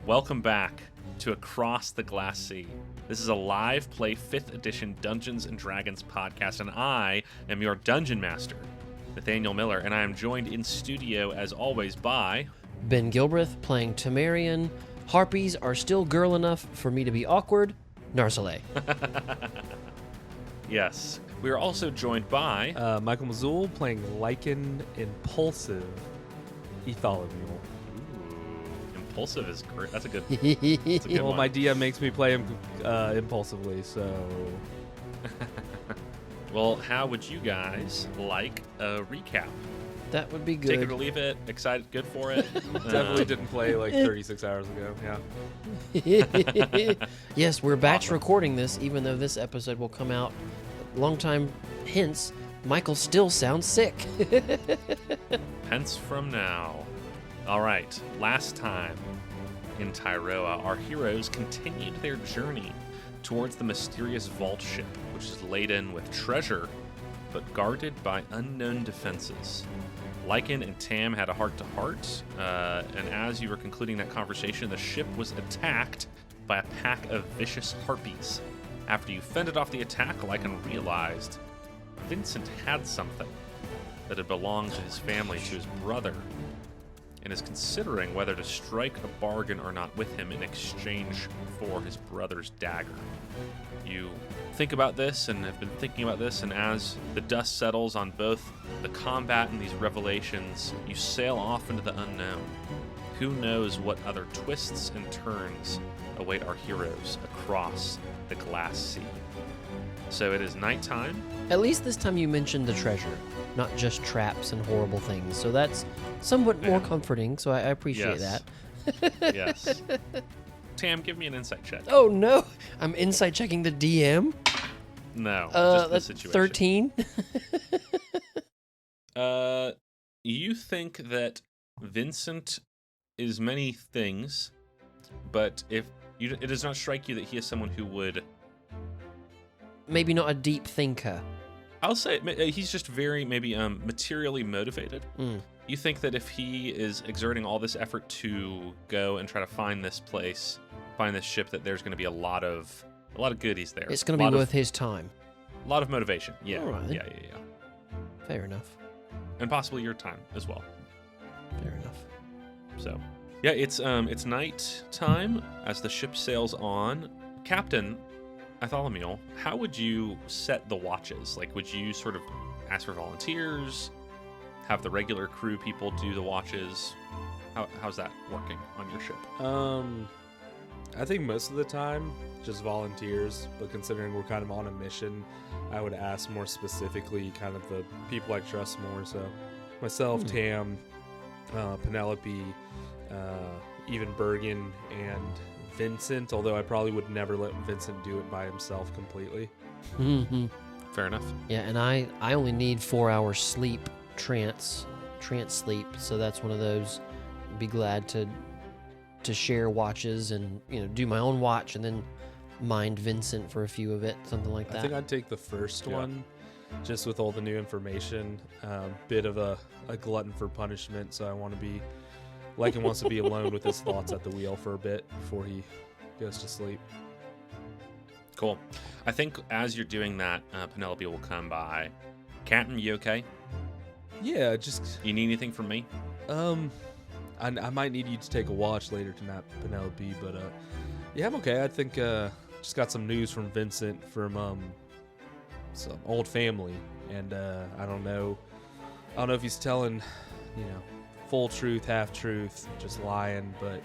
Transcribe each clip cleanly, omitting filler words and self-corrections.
Welcome back to Across the Glass Sea. This is a live play 5th edition Dungeons & Dragons podcast, and I am your Dungeon Master, Nathaniel Miller, and I am joined in studio, as always, by... Ben Gilbreth playing Temerian. Harpies are still girl enough for me to be awkward. Narzale. Yes. We are also joined by... Michael Mazul playing Lichen Impulsive Etholomule. Impulsive is great. That's a good, that's a good Well, one. my DM makes me play him impulsively, so... Well, how would you guys like a recap? That would be good. Take it or leave it. Excited, good for it. Definitely didn't play like 36 hours ago, yeah. Yes, we're batch Awesome. recording this, even though this episode will come out a long time hence. Michael still sounds sick. Pence from now. All right, last time in Tyroa, our heroes continued their journey towards the mysterious vault ship, which is laden with treasure, but guarded by unknown defenses. Lichen and Tam had a heart-to-heart, and as you were concluding that conversation, the ship was attacked by a pack of vicious harpies. After you fended off the attack, Lichen realized Vincent had something that had belonged to his family, to his brother, and is considering whether to strike a bargain or not with him in exchange for his brother's dagger. You think about this and have been thinking about this, and as the dust settles on both the combat and these revelations, you sail off into the unknown. Who knows what other twists and turns await our heroes across the glass sea. So it is nighttime. At least this time you mentioned the treasure, not just traps and horrible things. So that's somewhat more comforting, so I appreciate Yes. that. Yes. Tam, give me an insight check. Oh no, I'm insight checking the DM. No, just the That's situation. 13. You think that Vincent is many things, but if you, it does not strike you that he is someone who would... Maybe not a deep thinker. I'll say he's just very maybe materially motivated. You think that if he is exerting all this effort to go and try to find this place, find this ship, that there's going to be a lot of goodies there. It's going to be worth his time. A lot of motivation. Yeah. All right, then. Yeah. Fair enough. And possibly your time as well. Fair enough. So, yeah, it's night time as the ship sails on. Captain Bartholomew, how would you set the watches? Like, would you sort of ask for volunteers, have the regular crew people do the watches? How's that working on your ship? I think most of the time, just volunteers, but considering we're kind of on a mission, I would ask more specifically kind of the people I trust more. So myself, Tam, Penelope, even Bergen, and Vincent, although I probably would never let Vincent do it by himself completely. Mm-hmm. Fair enough. Yeah, and I only need 4 hours sleep, trance sleep, so that's one of those. Be glad to share watches and do my own watch and then mind Vincent for a few of it, something like that. I think I'd take the first one, just with all the new information. Bit of a glutton for punishment, so I want to be... Lichen wants to be alone with his thoughts at the wheel for a bit before he goes to sleep. Cool. I think as you're doing that, Penelope will come by. Captain, you okay? Yeah, just... You need anything from me? I might need you to take a watch later tonight, Penelope, but yeah, I'm okay. I think just got some news from Vincent from some old family, and I don't know if he's telling, full truth, half truth, just lying, but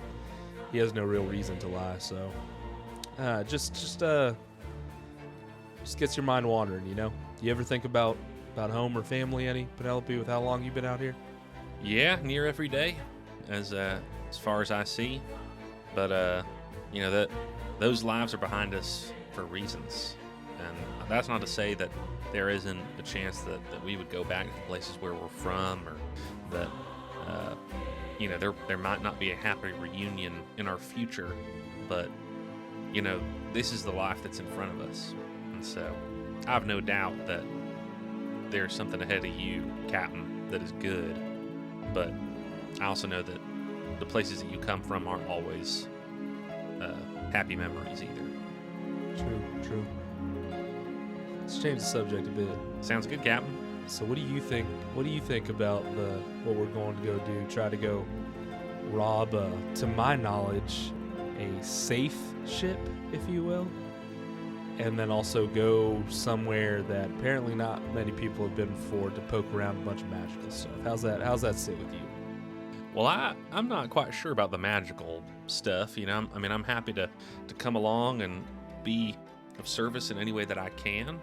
he has no real reason to lie. So just gets your mind wandering. You ever think about home or family any, Penelope, with how long you've been out here? Yeah, near every day, as far as I see. But that those lives are behind us for reasons, and that's not to say that there isn't a chance that we would go back to the places where we're from, or that there might not be a happy reunion in our future. But this is the life that's in front of us, and so I have no doubt that there's something ahead of you, Captain, that is good. But I also know that the places that you come from aren't always happy memories either. True. Let's change the subject a bit. Sounds good, Captain. So what do you think? What do you think about what we're going to go do? Try to go rob, to my knowledge, a safe ship, if you will, and then also go somewhere that apparently not many people have been before to poke around a bunch of magical stuff. How's that sit with you? Well, I'm not quite sure about the magical stuff. You know, I'm happy to come along and be of service in any way that I can.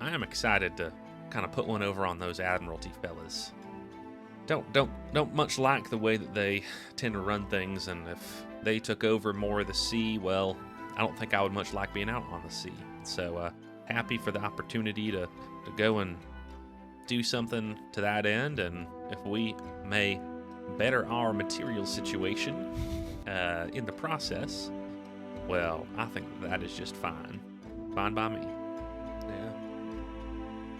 I am excited to kind of put one over on those Admiralty fellas. Don't much like the way that they tend to run things, and if they took over more of the sea, well, I don't think I would much like being out on the sea. So happy for the opportunity to go and do something to that end, and if we may better our material situation in the process, well, I think that is just fine. Fine by me. Yeah.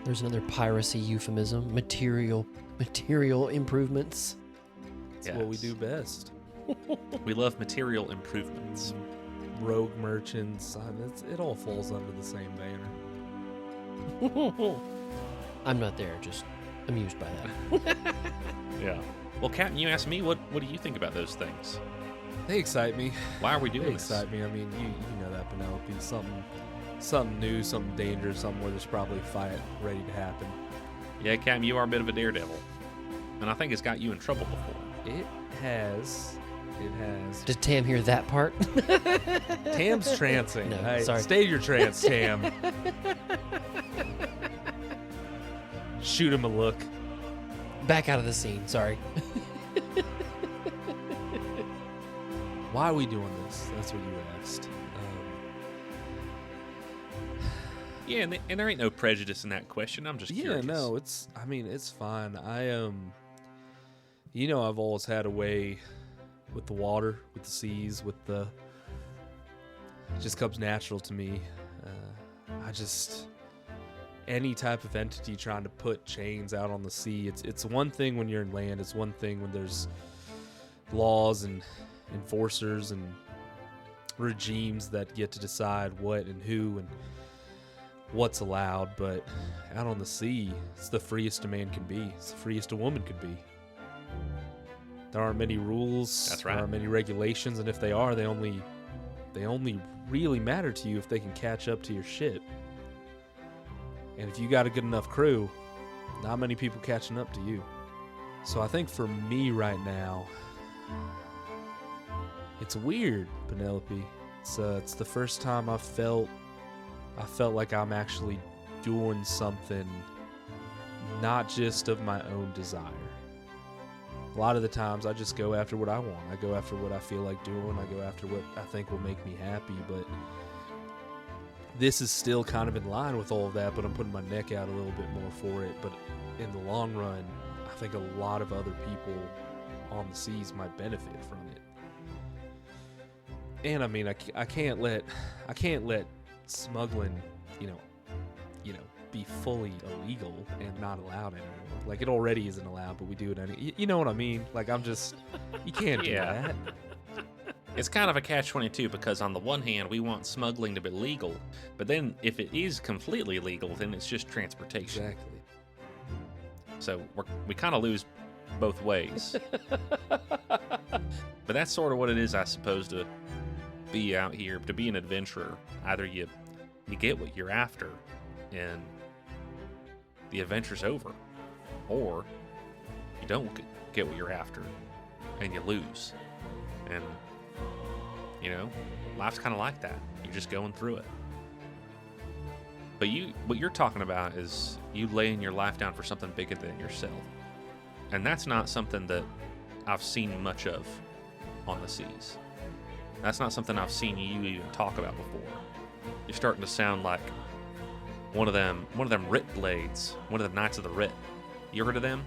There's another piracy euphemism. Material improvements. That's what we do best. We love material improvements. Rogue merchants. It all falls under the same banner. I'm not there, just amused by that. Yeah. Well, Captain, you asked me, what do you think about those things? They excite me. Why are we They doing this? excite me. I mean, you know that, Penelope. Something new, something dangerous, something where there's probably a fight ready to happen. Yeah, Captain, you are a bit of a daredevil. And I think it's got you in trouble before. It has. Did Tam hear that part? Tam's trancing. No, Hey, sorry. stay your trance, Tam. Shoot him a look. Back out of the scene, sorry. Why are we doing this? That's what you asked. Yeah, and there ain't no prejudice in that question. I'm just curious. Yeah, no, it's fine. I've always had a way with the water, with the seas, it just comes natural to me. Any type of entity trying to put chains out on the sea, it's one thing when you're in land, it's one thing when there's laws and enforcers and regimes that get to decide what and who and what's allowed, but out on the sea, it's the freest a man can be. It's the freest a woman could be. There aren't many rules. That's right. There aren't many regulations, and if they are, they only really matter to you if they can catch up to your ship. And if you got a good enough crew, not many people catching up to you. So I think for me right now, it's weird, Penelope. It's the first time I felt like I'm actually doing something not just of my own desire. A lot of the times I just go after what I want. I go after what I feel like doing. I go after what I think will make me happy. But this is still kind of in line with all of that, but I'm putting my neck out a little bit more for it. But in the long run, I think a lot of other people on the seas might benefit from it. And I mean, I can't let smuggling, be fully illegal and not allowed anymore. Like, it already isn't allowed, but we do it anyway. You know what I mean? Like, you can't do Yeah. that. It's kind of a catch-22 because on the one hand, we want smuggling to be legal, but then if it is completely legal, then it's just transportation. Exactly. So we kind of lose both ways. But that's sort of what it is, I suppose, to be out here, to be an adventurer. Either you get what you're after and the adventure's over, or you don't get what you're after and you lose. And, life's kind of like that. You're just going through it. But what you're talking about is you laying your life down for something bigger than yourself. And that's not something that I've seen much of on the seas. That's not something I've seen you even talk about before. You're starting to sound like one of them writ blades, one of the Knights of the Writ. You heard of them?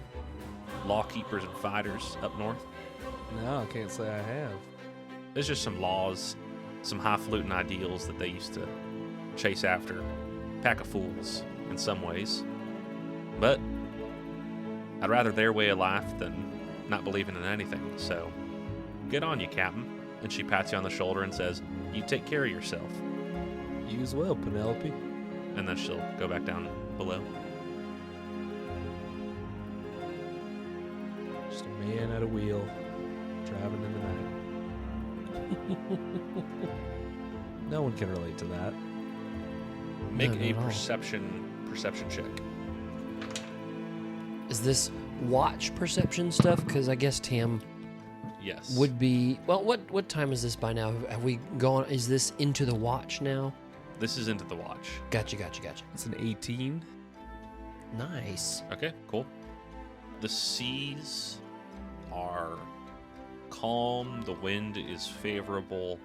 Law keepers and fighters up north? No, I can't say I have. There's just some laws, some highfalutin ideals that they used to chase after. Pack of fools in some ways. But I'd rather their way of life than not believing in anything. So good on you, Captain. and she pats you on the shoulder and says, "You take care of yourself." You as well, Penelope. And then she'll go back down below. Just a man at a wheel, driving in the night. No one can relate to that. Make not a at all. perception check. Is this watch perception stuff? Because I guess Tam Yes. would be. Well, what time is this by now? Have we gone? Is this into the watch now? This is into the watch. Gotcha. It's an 18. Nice. Okay, cool. The seas are calm. The wind is favorable.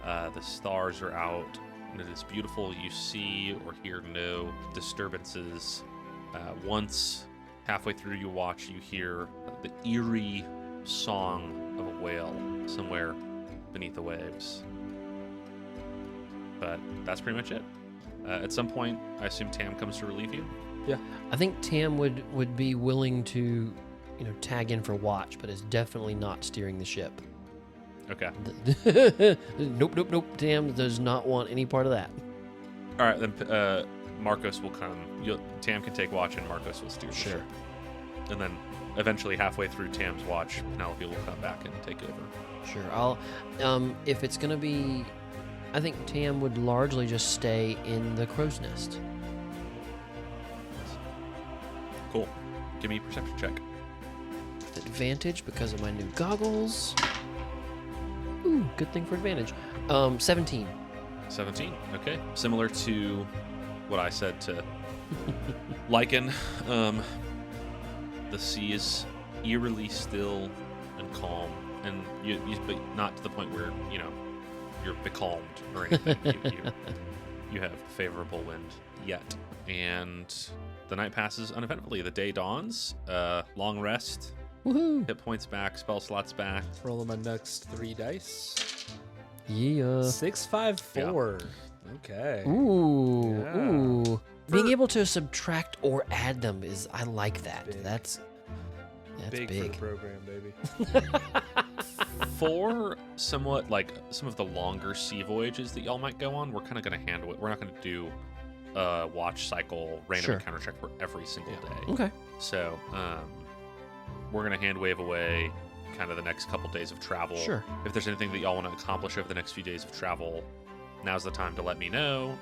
The stars are out. And it is beautiful. You see or hear no disturbances. Once halfway through your watch, you hear the eerie song of a whale somewhere beneath the waves. But that's pretty much it. At some point, I assume Tam comes to relieve you. Yeah. I think Tam would be willing to, tag in for watch, but is definitely not steering the ship. Okay. Nope. Tam does not want any part of that. All right, then Marcos will come. Tam can take watch, and Marcos will steer the ship. And then eventually, halfway through Tam's watch, Penelope will come back and take over. Sure. I'll. If it's gonna be, I think Tam would largely just stay in the crow's nest. Cool. Give me a perception check. With advantage because of my new goggles. Ooh, good thing for advantage. 17. 17. Okay. Similar to what I said to Lichen. The sea is eerily still and calm, and but not to the point where you're becalmed or anything. you have favorable wind yet, and the night passes uneventfully. The day dawns. Long rest. Woohoo! Hit points back. Spell slots back. Rolling my next 3 dice. Yeah. 6, 5, 4. Okay. Ooh. Yeah. Ooh. Being able to subtract or add them I like that. Big. That's big big. for the program, baby. For somewhat like some of the longer sea voyages that y'all might go on, we're kind of going to handle it. We're not going to do a watch cycle random Sure. encounter check for every single day. Okay. So we're going to hand wave away kind of the next couple days of travel. Sure. If there's anything that y'all want to accomplish over the next few days of travel, now's the time to let me know.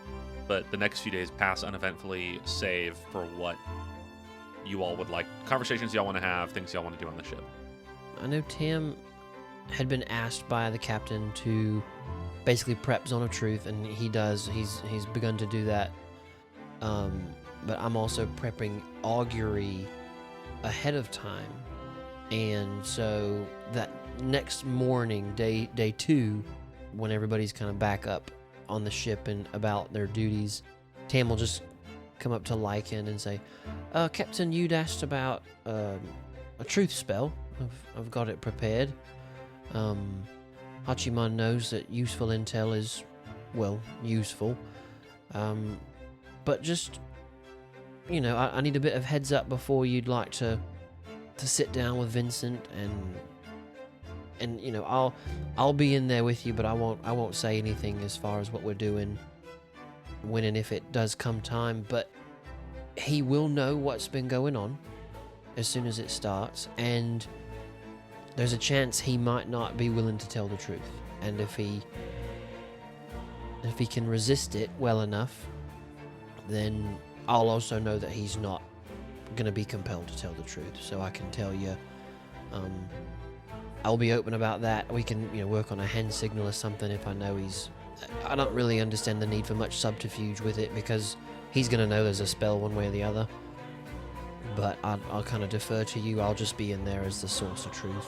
But the next few days pass uneventfully, save for what you all would like, conversations y'all want to have, things y'all want to do on the ship. I know Tam had been asked by the captain to basically prep Zone of Truth, and he does. He's begun to do that. But I'm also prepping Augury ahead of time, and so that next morning, day 2, when everybody's kind of back up on the ship and about their duties, Tam will just come up to Lichen and say, Captain, you'd asked about a truth spell. I've got it prepared. Hachiman knows that useful intel is, well, useful. But just, I need a bit of heads up before you'd like to sit down with Vincent, and I'll be in there with you, but I won't say anything as far as what we're doing when and if it does come time. But he will know what's been going on as soon as it starts, and there's a chance he might not be willing to tell the truth. And if he can resist it well enough, then I'll also know that he's not going to be compelled to tell the truth. So I can tell you, I'll be open about that. We can, work on a hand signal or something if I know he's... I don't really understand the need for much subterfuge with it, because he's going to know there's a spell one way or the other. But I'll kind of defer to you. I'll just be in there as the source of truth.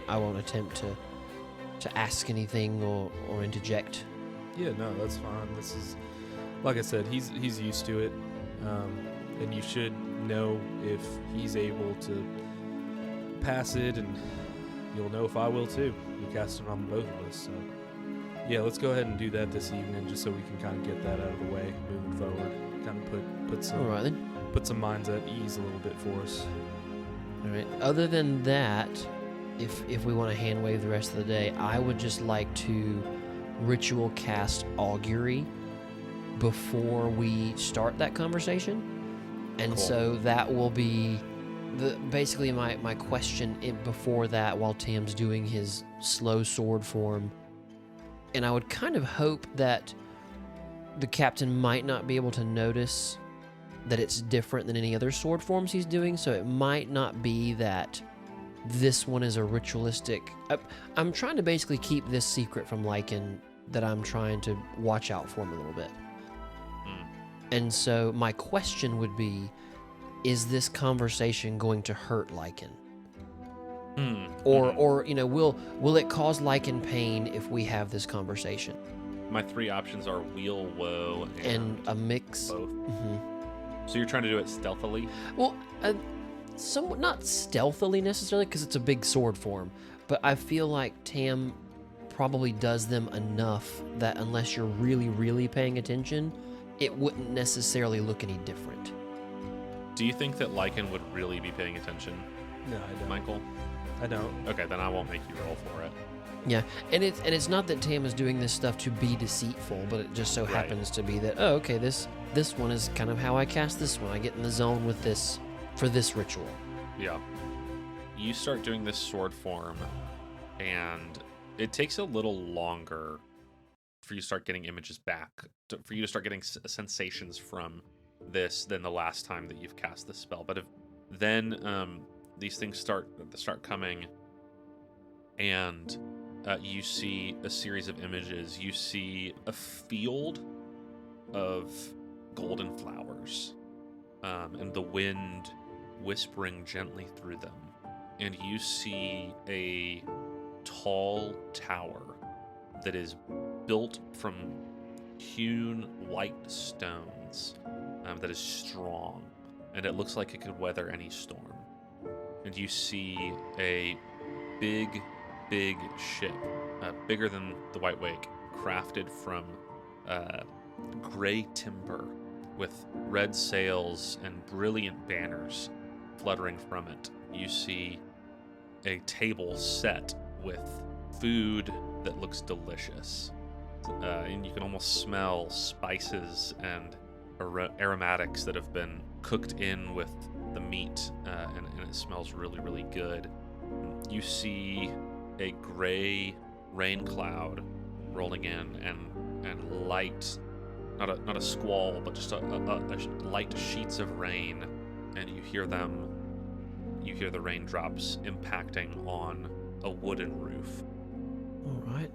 I won't attempt to ask anything or interject. Yeah, no, that's fine. This is, like I said, he's used to it, and you should know if he's able to pass it, and you'll know if I will too. You cast it on both of us, so yeah, let's go ahead and do that this evening, just so we can kind of get that out of the way moving forward. Kind of put some All right then. put some minds at ease a little bit for us. All right. Other than that, if we want to hand wave the rest of the day, I would just like to ritual cast augury before we start that conversation. And Cool. so that will be basically my question before that, while Tam's doing his slow sword form. And I would kind of hope that the captain might not be able to notice that it's different than any other sword forms he's doing, so it might not be that this one is a ritualistic. I'm trying to basically keep this secret from Lichen, that I'm trying to watch out for him a little bit. And so my question would be, is this conversation going to hurt Lichen? Or you know, will it cause Lichen pain if we have this conversation? My 3 options are wheel, woe, And a mix. both. Hmm. So you're trying to do it stealthily? Well, somewhat not stealthily necessarily, because it's a big sword form, but I feel like Tam probably does them enough that unless you're really, really paying attention, it wouldn't necessarily look any different. Do you think that Lichen would really be paying attention, No, I don't. Michael? I don't. Okay, then I won't make you roll for it. Yeah, and it's not that Tam is doing this stuff to be deceitful, but it just so Right. happens to be that, oh, okay, this one is kind of how I cast this one. I get in the zone with this for this ritual. Yeah. You start doing this sword form, and it takes a little longer for you to start getting images back, for you to start getting sensations from this than the last time that you've cast this spell. But then these things start coming, and you see a series of images. You see a field of golden flowers, and the wind whispering gently through them. And you see a tall tower that is built from hewn white stones, that is strong, and it looks like it could weather any storm. And you see a big ship, bigger than the White Wake, crafted from gray timber with red sails and brilliant banners fluttering from it. You see a table set with food that looks delicious, and you can almost smell spices and aromatics that have been cooked in with the meat, and it smells really, really good. You see a gray rain cloud rolling in, and light, not a squall, but just a light sheets of rain, and you hear the raindrops impacting on a wooden roof. All right.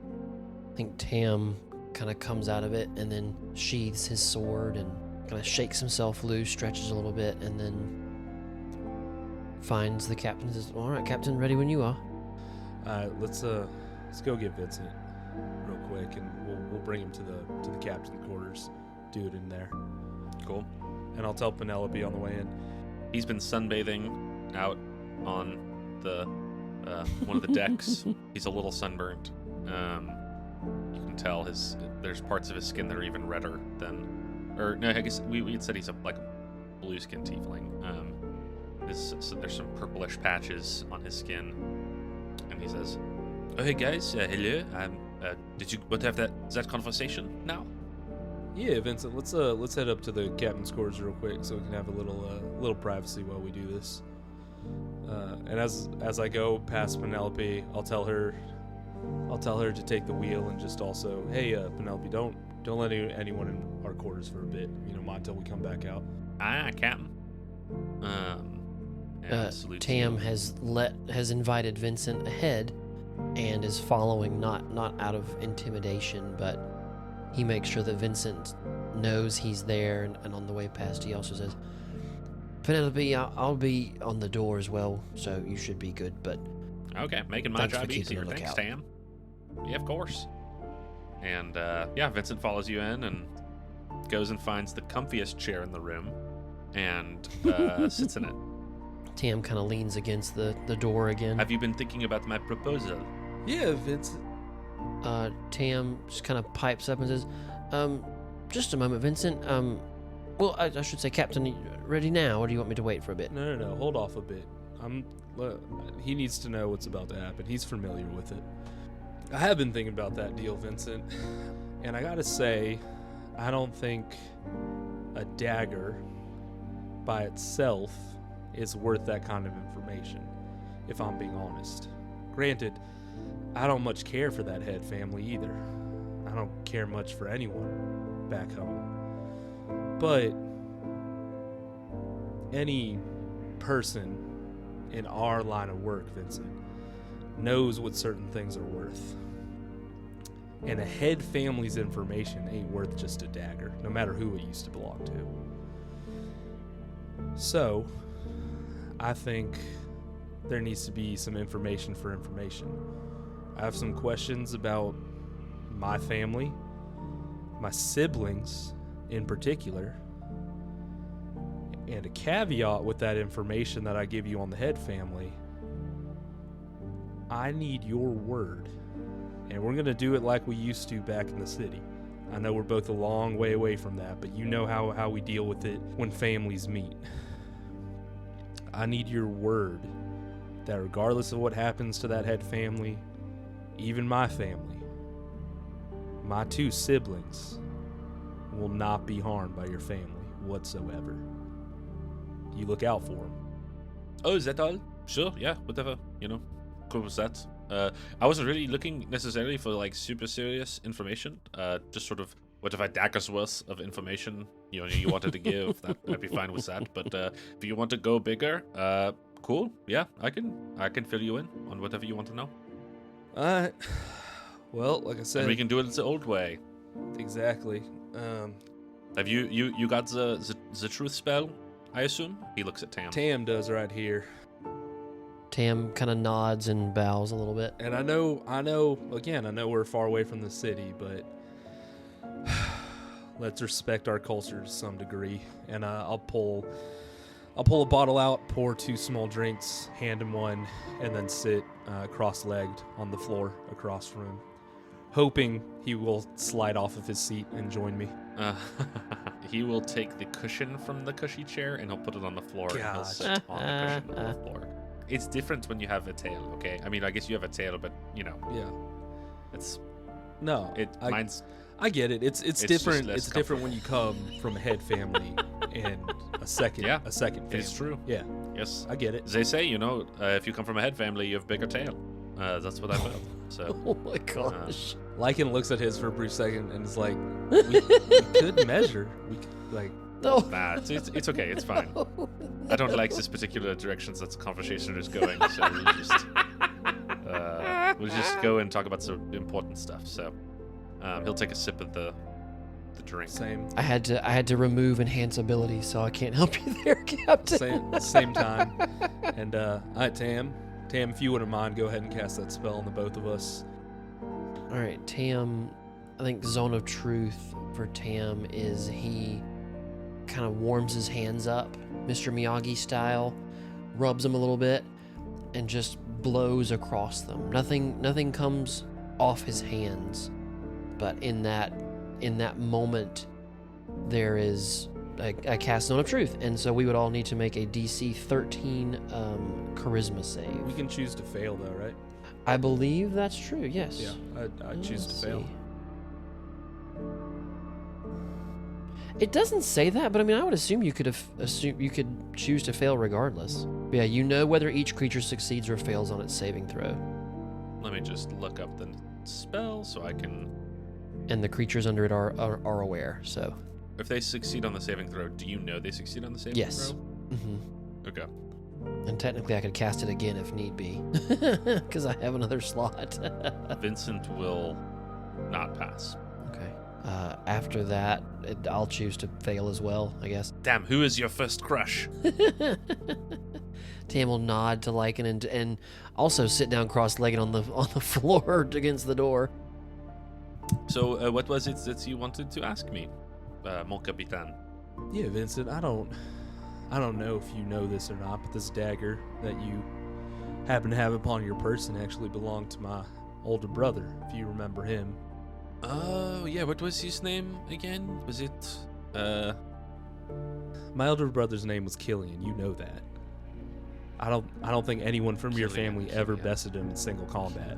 I think Tam kind of comes out of it and then sheathes his sword and kind of shakes himself loose, stretches a little bit, and then finds the captain and says, all right, Captain, ready when you are. Let's go get Vincent real quick, and we'll bring him to the captain's quarters. Do it in there. Cool. And I'll tell Penelope on the way in. He's been sunbathing out on the one of the decks. He's a little sunburnt. You can tell there's parts of his skin that are even redder than, or no, I guess we had said he's like a blue skin tiefling. So there's some purplish patches on his skin, and he says, "Oh hey guys, hello. Did you want to have that conversation now?" Yeah, Vincent. Let's head up to the captain's quarters real quick so we can have a little privacy while we do this. And as I go past Penelope, I'll tell her to take the wheel, and just also, hey, Penelope, don't let anyone in our quarters for a bit. Mind until we come back out. Aye, Captain. Salute to Tam you. has invited Vincent ahead and is following, not out of intimidation, but he makes sure that Vincent knows he's there, and on the way past he also says, Penelope, I'll be on the door as well, so you should be good, but Okay, making my thanks for job keeping easier. a Thanks, lookout. Tam. Yeah, of course. And Vincent follows you in and goes and finds the comfiest chair in the room and sits in it. Tam kind of leans against the door again. Have you been thinking about my proposal? Yeah, Vincent. Tam just kind of pipes up and says, just a moment, Vincent. Well, I should say, Captain, ready now, or do you want me to wait for a bit? No. Hold off a bit. He needs to know what's about to happen. He's familiar with it. I have been thinking about that deal, Vincent. And I gotta say, I don't think a dagger by itself is worth that kind of information, if I'm being honest. Granted, I don't much care for that head family either. I don't care much for anyone back home. But any person in our line of work, Vincent, knows what certain things are worth. And a head family's information ain't worth just a dagger, no matter who it used to belong to. So, I think there needs to be some information for information. I have some questions about my family, my siblings in particular, and a caveat with that information that I give you on the head family. I need your word. And we're going to do it like we used to back in the city. I know we're both a long way away from that, but you know how we deal with it when families meet. I need your word that regardless of what happens to that head family, even my family, my 2 siblings will not be harmed by your family whatsoever. You look out for them. Oh, is that all? Sure, yeah, whatever, cool with that. I wasn't really looking necessarily for like super serious information. Just sort of what if I dagger's worth of information you wanted to give. I'd be fine with that. But if you want to go bigger, cool. Yeah, I can fill you in on whatever you want to know. Well, like I said, and we can do it the old way. Exactly. Have you got the truth spell? I assume. He looks at Tam. Tam does right here. Tam kind of nods and bows a little bit. And I know we're far away from the city, but let's respect our culture to some degree. And I'll pull a bottle out, pour 2 small drinks, hand him one, and then sit cross-legged on the floor across from him, hoping he will slide off of his seat and join me. He will take the cushion from the cushy chair and he'll put it on the floor and he'll sit on the cushion on the floor. It's different when you have a tail, okay? I mean, I guess you have a tail, but Yeah. It's no. Mine's. I get it. It's different. It's It's different when you come from a head family and a second family. It's true. Yeah. Yes. I get it. They say, if you come from a head family, you have bigger tail. That's what I felt. So. Oh my gosh. Lichen looks at his for a brief second and is like, we could measure. We could, like. No. Nah, it's okay. It's fine. I don't like this particular directions that the conversation is going, so we'll just go and talk about some important stuff. So he'll take a sip of the drink. Same. I had to remove enhance ability, so I can't help you there, Captain. Same time. And all right, Tam, if you wouldn't mind, go ahead and cast that spell on the both of us. All right, Tam. I think Zone of Truth for Tam is he kind of warms his hands up, Mr. Miyagi style, rubs them a little bit, and just blows across them. Nothing comes off his hands, but in that moment, there is a cast Zone of Truth, and so we would all need to make a DC 13 Charisma save. We can choose to fail though, right? I believe that's true. Yes. Yeah, I choose to fail. It doesn't say that, but I mean, I would assume you could choose to fail regardless. But yeah, you know whether each creature succeeds or fails on its saving throw. Let me just look up the spell so I can. And the creatures under it are aware. So. If they succeed on the saving throw, do you know they succeed on the saving yes. throw? Mm-hmm. Okay. And technically, I could cast it again if need be, because I have another slot. Vincent will not pass. Okay. After that, I'll choose to fail as well, I guess. Damn, who is your first crush? Tam will nod to Lichen and also sit down cross-legged on the floor against the door. So, what was it that you wanted to ask me, mon capitaine? Yeah, Vincent, I don't know if you know this or not, but this dagger that you happen to have upon your person actually belonged to my older brother, if you remember him. Oh, yeah, what was his name again? Was it, My older brother's name was Killian, you know that. I don't think anyone from your Killian, family ever Killian. bested him in single combat.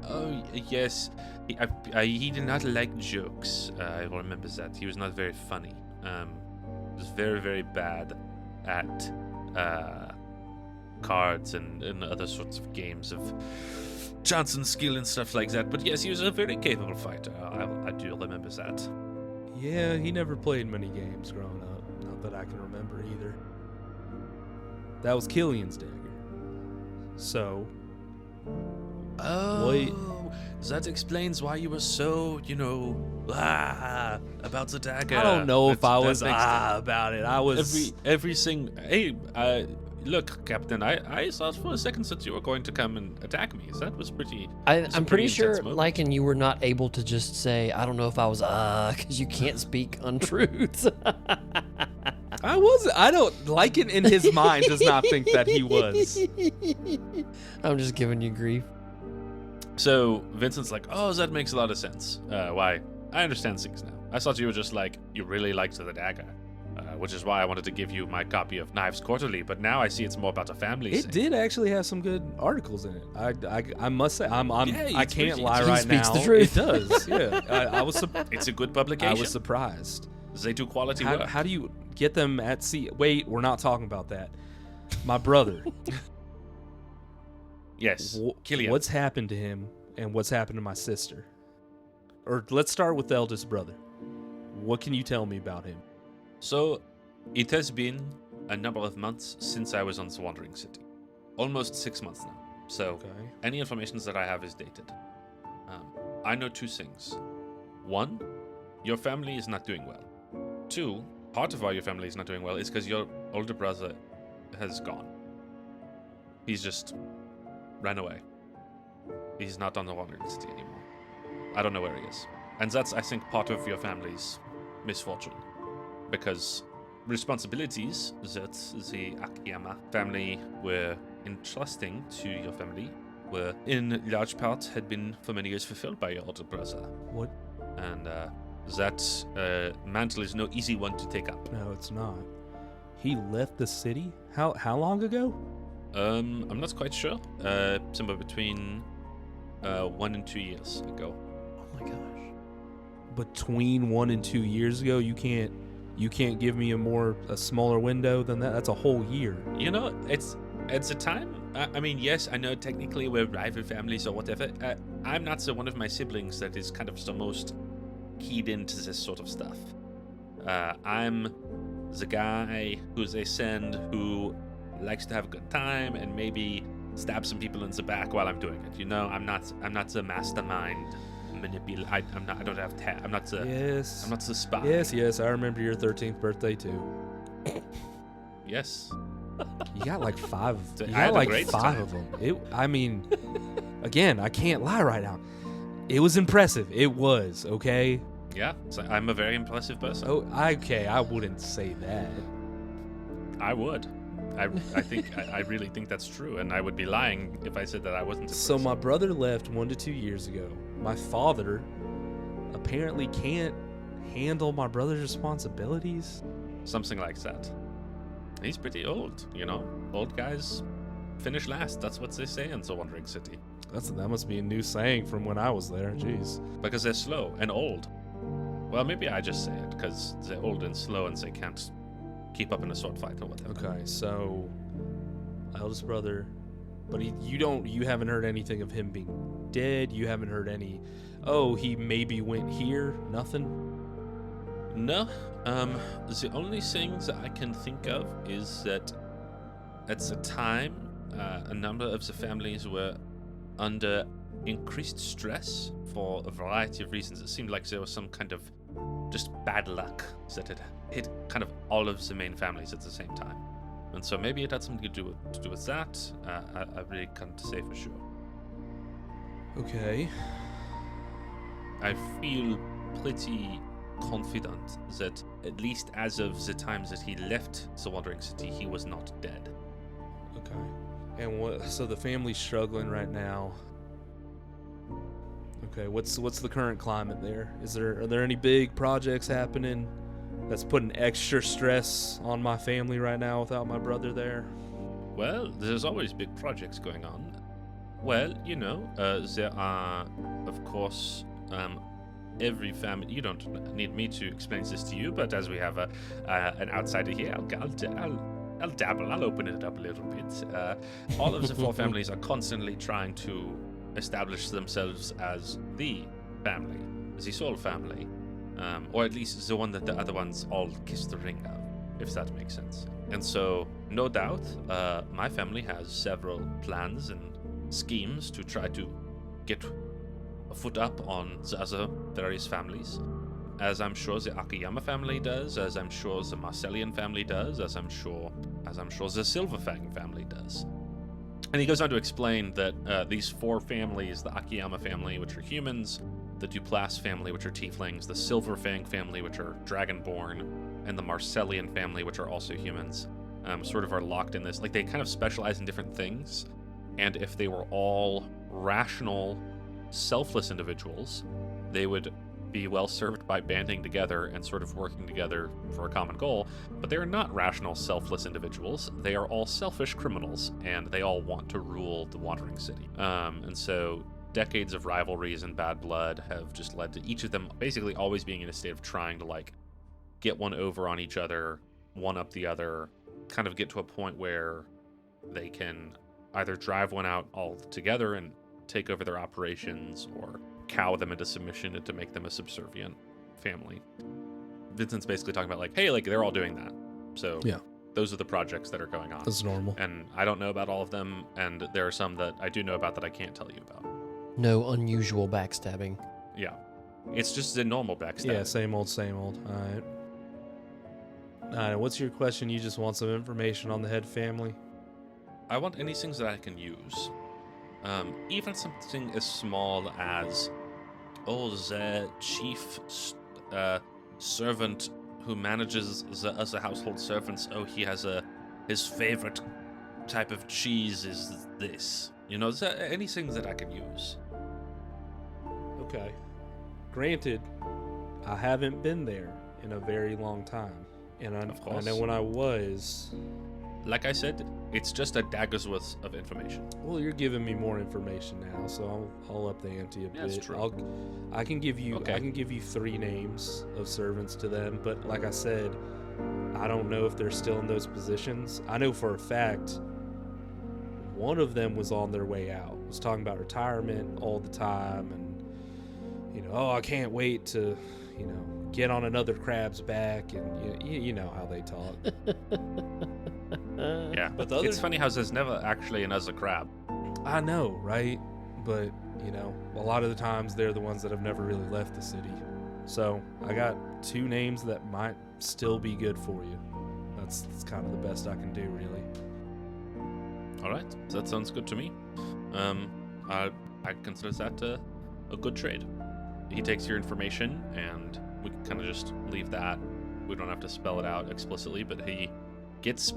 Oh, yes. He did not like jokes. I remember that. He was not very funny. He was very, very bad at cards and other sorts of games of chance and skill and stuff like that. But yes, he was a very capable fighter. I do remember that. Yeah, he never played many games growing up. Not that I can remember either. That was Killian's dagger. So, Oh, that explains why you were so, about the dagger. I don't know if I That was makes sense. about it. I was Everything. Hey, look, Captain. I thought for a second that you were going to come and attack me. That was pretty. It's a I'm pretty pretty sure, intense moment. Lichen, you were not able to just say, I don't know if I was, because you can't speak untruths. I was. I don't like it in his mind. Does not think that he was. I'm just giving you grief. So Vincent's like, oh, that makes a lot of sense. Why? I understand things now. I thought you were just like, you really liked the dagger, which is why I wanted to give you my copy of Knives Quarterly. But now I see it's more about a family. It did actually have some good articles in it. I must say, I it's can't pretty- lie he right speaks now. the truth. It does. Yeah, I was. It's a good I publication. was surprised. They do quality work. How do you get them at sea? Wait, we're not talking about that. My brother. Yes, Killian. What's happened to him and what's happened to my sister? Or let's start with the eldest brother. What can you tell me about him? So, it has been a number of months since I was on the Wandering City. Almost 6 months now. So, Okay. any information that I have is dated. I know two things. One, your family is not doing well. Two, part of why your family is not doing well is because your older brother has gone. He's just ran away. He's not on the Wandering City anymore. I don't know where he is. And that's, I think, part of your family's misfortune. Because responsibilities that the Akiyama family were entrusting to your family were, in large part, had been for many years fulfilled by your older brother. What? And that mantle is no easy one to take up. No, it's not. He left the city? How long ago? I'm not quite sure. Somewhere between 1 and 2 years ago. Oh my gosh. Between 1 and 2 years ago, you can't give me a smaller window than that? That's a whole year. It's a time. I mean, yes, I know technically we're rival families or whatever. I'm not one of my siblings that is kind of the most keyed into this sort of stuff. I'm the guy who they send who likes to have a good time and maybe stab some people in the back while I'm doing it. I'm not the mastermind manipulator. I'm not the spy. Yes, I remember your 13th birthday too. Yes. You got like five. I You had got a like great five time. of them. Again, I can't lie right now. It was impressive. It was, okay? Yeah. So I'm a very impressive person. Oh, okay. I wouldn't say that. I would. I think I really think that's true, and I would be lying if I said that I wasn't. So my brother left 1 to 2 years ago. My father apparently can't handle my brother's responsibilities. Something like that. He's pretty old, Old guys finish last. That's what they say in the Wandering City. That must be a new saying from when I was there. Jeez. Because they're slow and old. Well, maybe I just say it because they're old and slow and they can't keep up in a sword fight or whatever. Okay, so eldest brother, but you haven't heard anything of him being dead. You haven't heard any. Oh, he maybe went here. Nothing. No. The only thing that I can think of is that at the time, a number of the families were under increased stress for a variety of reasons. It seemed like there was some kind of just bad luck that had hit kind of all of the main families at the same time. And so maybe it had something to do with that. I really can't say for sure. Okay. I feel pretty confident that at least as of the time that he left the Wandering City, he was not dead. Okay. And so the family's struggling right now. Okay, what's the current climate there? Are there any big projects happening that's putting extra stress on my family right now without my brother there? Well, there's always big projects going on. Well, there are, of course, every family. You don't need me to explain this to you, but as we have an outsider here, I'll dabble. I'll open it up a little bit. All of the four families are constantly trying to establish themselves as the family, the sole family, or at least the one that the other ones all kiss the ring of, if that makes sense. And so, no doubt, my family has several plans and schemes to try to get a foot up on the other various families, as I'm sure the Akiyama family does, as I'm sure the Marcellian family does, as I'm sure the Silverfang family does. And he goes on to explain that these four families, the Akiyama family, which are humans, the Duplass family, which are tieflings, the Silverfang family, which are dragonborn, and the Marcellian family, which are also humans, sort of are locked in this. Like, they kind of specialize in different things, and if they were all rational, selfless individuals, they would be well served by banding together and sort of working together for a common goal. But they are not rational, selfless individuals. They are all selfish criminals, and they all want to rule the Wandering City. And so decades of rivalries and bad blood have just led to each of them basically always being in a state of trying to, like, get one over on each other, one up the other, kind of get to a point where they can either drive one out all together and take over their operations, or cow them into submission and to make them a subservient family. Vincent's basically talking about, like, hey, like, they're all doing that. So Yeah. those are the projects that are going on. That's normal. And I don't know about all of them, and there are some that I do know about that I can't tell you about. No unusual backstabbing. Yeah. It's just the normal backstab. Yeah, same old, same old. All right, what's your question? You just want some information on the head family? I want any things that I can use. Even something as small as, the chief servant who manages the other household servants. Oh, he has his favorite type of cheese is this. Is there anything that I can use? Okay. Granted, I haven't been there in a very long time. And Of course. I know when I was... Like I said, it's just a dagger's worth of information. Well, you're giving me more information now, so I'll up the ante a bit. That's true. I can give you Okay. I can give you 3 names of servants to them, but like I said, I don't know if they're still in those positions. I know for a fact one of them was on their way out. Was talking about retirement all the time, and I can't wait to, get on another crab's back, and you know how they talk. Yeah, But the other- it's funny how there's never actually another crab. I know, right? But, a lot of the times they're the ones that have never really left the city. So I got 2 names that might still be good for you. That's kind of the best I can do, really. All right, that sounds good to me. I consider that a good trade. He takes your information, and we can kind of just leave that. We don't have to spell it out explicitly, but he gets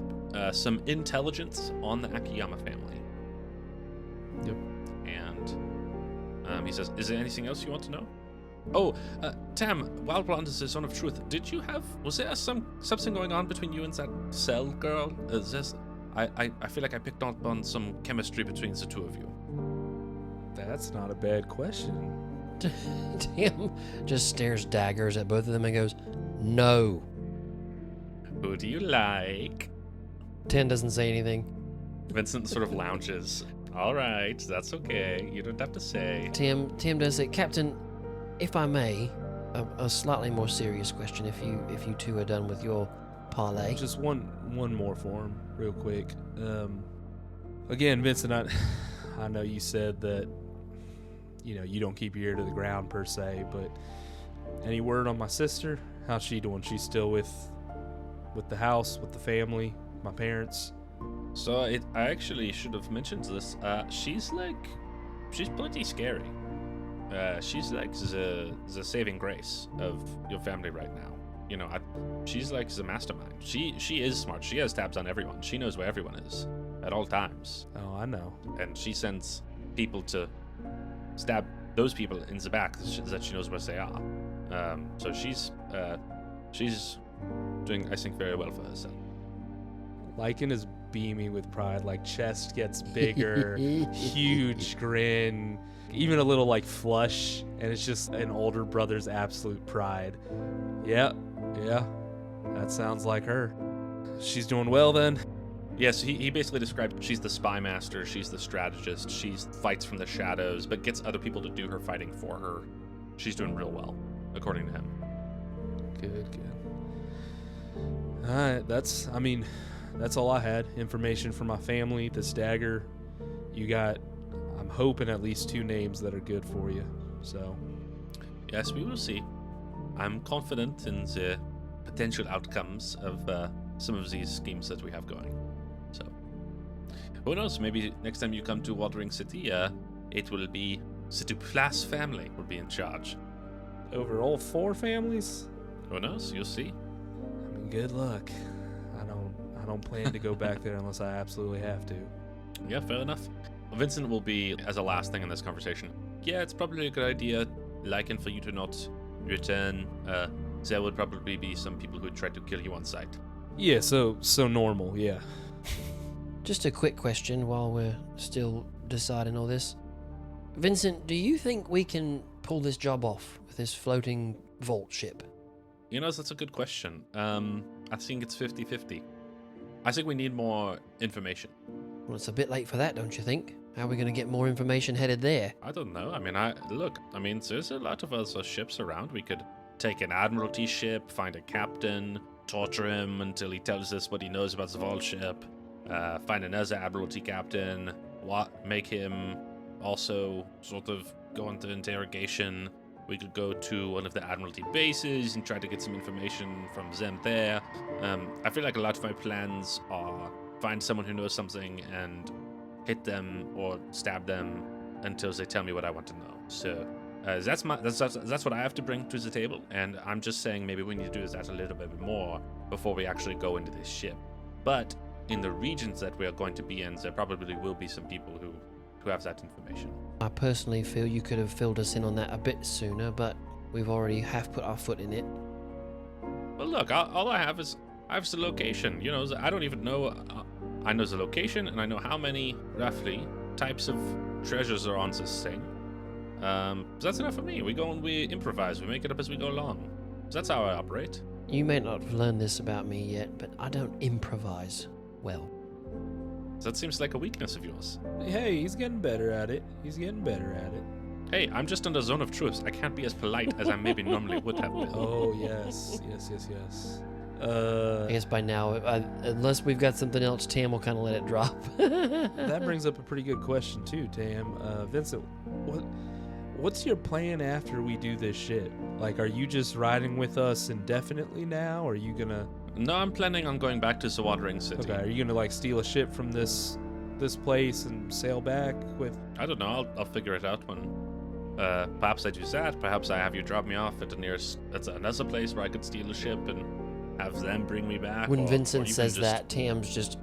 some intelligence on the Akiyama family. Yep. And he says, "Is there anything else you want to know?" Oh, Tam, while we're on the Zone of Truth, was there something going on between you and that cell girl? I feel like I picked up on some chemistry between the two of you. That's not a bad question. Tim just stares daggers at both of them and goes, no. Who do you like? Tim doesn't say anything. Vincent sort of lounges. All right, that's okay. You don't have to say. Tim does say, Captain, if I may, a slightly more serious question. If you two are done with your parlay. Just one more for him, real quick. Again, Vincent, I know you said that you don't keep your ear to the ground per se, but any word on my sister? How's she doing? She's still with the house, with the family, my parents? So I actually should have mentioned this. She's pretty scary. She's like the saving grace of your family right now. She's like the mastermind. She is smart. She has tabs on everyone. She knows where everyone is at all times. Oh, I know. And she sends people to stab those people in the back that she knows where they are. So she's doing, I think, very well for herself. Lichen is beaming with pride. Like chest gets bigger, huge grin, even a little like flush, and it's just an older brother's absolute pride. Yeah, that sounds like her. She's doing well then. Yes, he basically described she's the spy master, she's the strategist, she fights from the shadows, but gets other people to do her fighting for her. She's doing real well, according to him. Good. All right, that's all I had. Information for my family, this dagger. You got, I'm hoping, at least 2 names that are good for you. So, Yes, we will see. I'm confident in the potential outcomes of some of these schemes that we have going. So, who knows? Maybe next time you come to Watering City, it will be the Duplass family will be in charge. over all 4 families? Who knows? You'll see. I mean, good luck. I don't plan to go back there unless I absolutely have to. Yeah, fair enough. Vincent will be as a last thing in this conversation. Yeah, it's probably a good idea, Lichen, for you to not return. There would probably be some people who would try to kill you on sight. Yeah, so normal, yeah. Just a quick question while we're still deciding all this. Vincent, do you think we can pull this job off with this floating vault ship? You know, that's a good question. I think it's 50-50. I think we need more information. Well, it's a bit late for that, don't you think? How are we going to get more information headed there? I don't know. I mean, there's a lot of other ships around. We could take an Admiralty ship, find a captain, torture him until he tells us what he knows about the vault ship, find another Admiralty captain, make him also sort of go into interrogation. We could go to one of the Admiralty bases and try to get some information from them there. I feel like a lot of my plans are find someone who knows something and hit them or stab them until they tell me what I want to know. So that's what I have to bring to the table, and I'm just saying maybe we need to do that a little bit more before we actually go into this ship. But in the regions that we are going to be in, there probably will be some people who have that information. I personally feel you could have filled us in on that a bit sooner, but we've already put our foot in it. Well, look, all I have is the location. You know, I don't even know. I know the location, and I know how many, roughly, types of treasures are on this thing. That's enough for me. We go and we improvise. We make it up as we go along. That's how I operate. You may not have learned this about me yet, but I don't improvise well. That seems like a weakness of yours. Hey, he's getting better at it. Hey, I'm just in the zone of truth. I can't be as polite as I maybe normally would have been. Oh, yes. I guess by now, unless we've got something else, Tam will kind of let it drop. That brings up a pretty good question too, Tam. Vincent, what's your plan after we do this shit? Like, are you just riding with us indefinitely now? Or are you gonna... No, I'm planning on going back to the Watering City. Okay, are you gonna like steal a ship from this place and sail back with... I don't know. I'll figure it out when... perhaps I do that. Perhaps I have you drop me off at the nearest... That's another place where I could steal a ship and have them bring me back. When or Vincent you can says just- that, Tam's just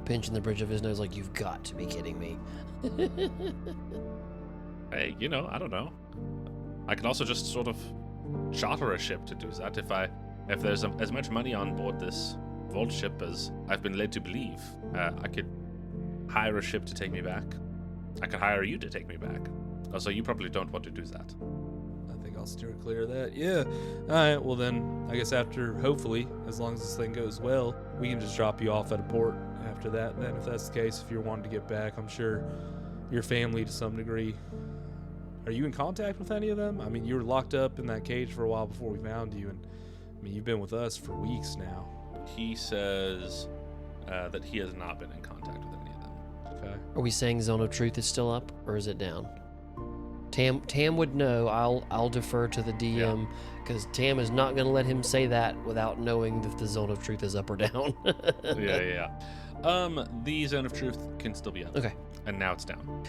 pinching the bridge of his nose like, you've got to be kidding me. Hey, you know, I don't know. I could also just sort of charter a ship to do that if there's as much money on board this vault ship as I've been led to believe. I could hire a ship to take me back. I could hire you to take me back. Also, you probably don't want to do that. I think I'll steer clear of that. Yeah. Alright, well then, I guess after, hopefully, as long as this thing goes well, we can just drop you off at a port after that. Then if that's the case, if you're wanting to get back, I'm sure your family to some degree. Are you in contact with any of them? I mean, you were locked up in that cage for a while before we found you, and I mean, you've been with us for weeks now. He says that he has not been in contact with any of them. Okay. Are we saying Zone of Truth is still up, or is it down? Tam would know. I'll defer to the DM, because Tam is not going to let him say that without knowing if the Zone of Truth is up or down. Yeah. The Zone of Truth can still be up. Okay. And now it's down.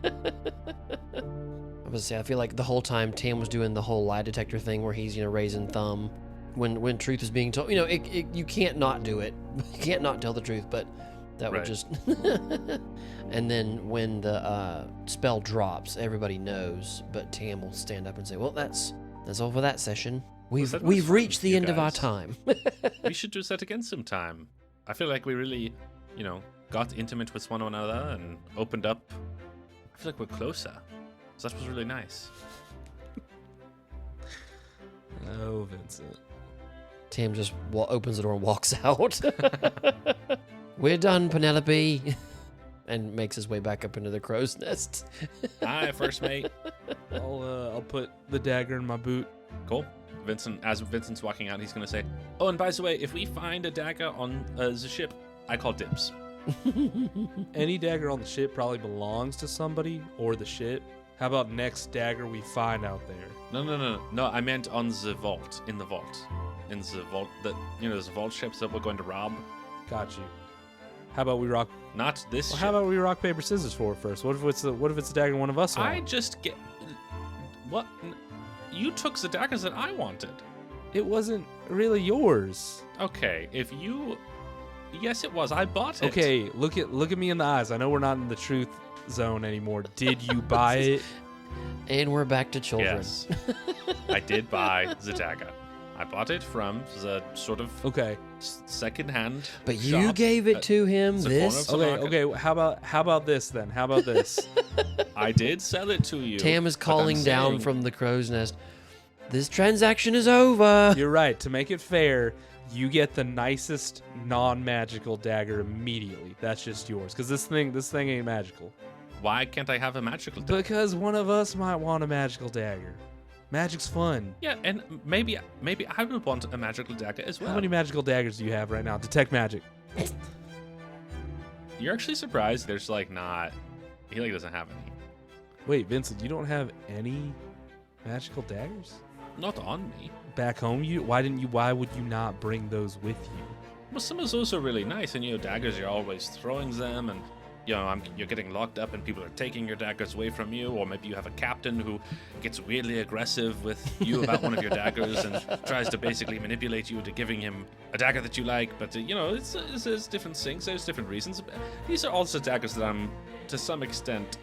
I was say, I feel like the whole time Tam was doing the whole lie detector thing where he's, raising thumb when truth is being told. You can't not do it. You can't not tell the truth, but that would Right. just... And then when the spell drops, everybody knows, but Tam will stand up and say, well, that's all for that session. that was We've fun, reached the you end of our guys. time. We should do that again sometime. I feel like we really, got intimate with one another and opened up. I feel like we're closer. So that was really nice. Oh, Vincent. Tam just opens the door and walks out. We're done, Penelope. And makes his way back up into the crow's nest. Hi, first mate. I'll put the dagger in my boot. Cool. As Vincent's walking out, he's going to say, oh, and by the way, if we find a dagger on the ship, I call dibs. Any dagger on the ship probably belongs to somebody or the ship. How about next dagger we find out there? No, I meant on the vault, in the vault. In the vault, there's a vault ships that we're going to rob. Got you. How about we rock? Not this ship. How about we rock, paper, scissors for it first? What if it's a dagger one of us wants? I just get... What? You took the daggers that I wanted. It wasn't really yours. Okay, if you... Yes, it was. I bought it. Okay, look at me in the eyes. I know we're not in the truth zone anymore. Did you buy it? And we're back to children. Yes. I did buy the dagger. I bought it from the sort of second-hand But shop you gave it to him. the This. corner of Okay. How about this then? How about this? I did sell it to you. Tam is but I'm calling down saying- from the crow's nest. This transaction is over. You're right. To make it fair, you get the nicest non-magical dagger immediately. That's just yours. Because this thing ain't magical. Why can't I have a magical dagger? Because one of us might want a magical dagger. Magic's fun. Yeah, and maybe I would want a magical dagger as well. How many magical daggers do you have right now? Detect magic. You're actually surprised there's not... He doesn't have any. Wait, Vincent, you don't have any magical daggers? Not on me. Back home, why would you not bring those with you? Well, some of those are really nice, and daggers, you're always throwing them, and you're getting locked up, and people are taking your daggers away from you, or maybe you have a captain who gets weirdly aggressive with you about one of your daggers and tries to basically manipulate you into giving him a dagger that you like. But there's different things, there's different reasons. These are also daggers that to some extent,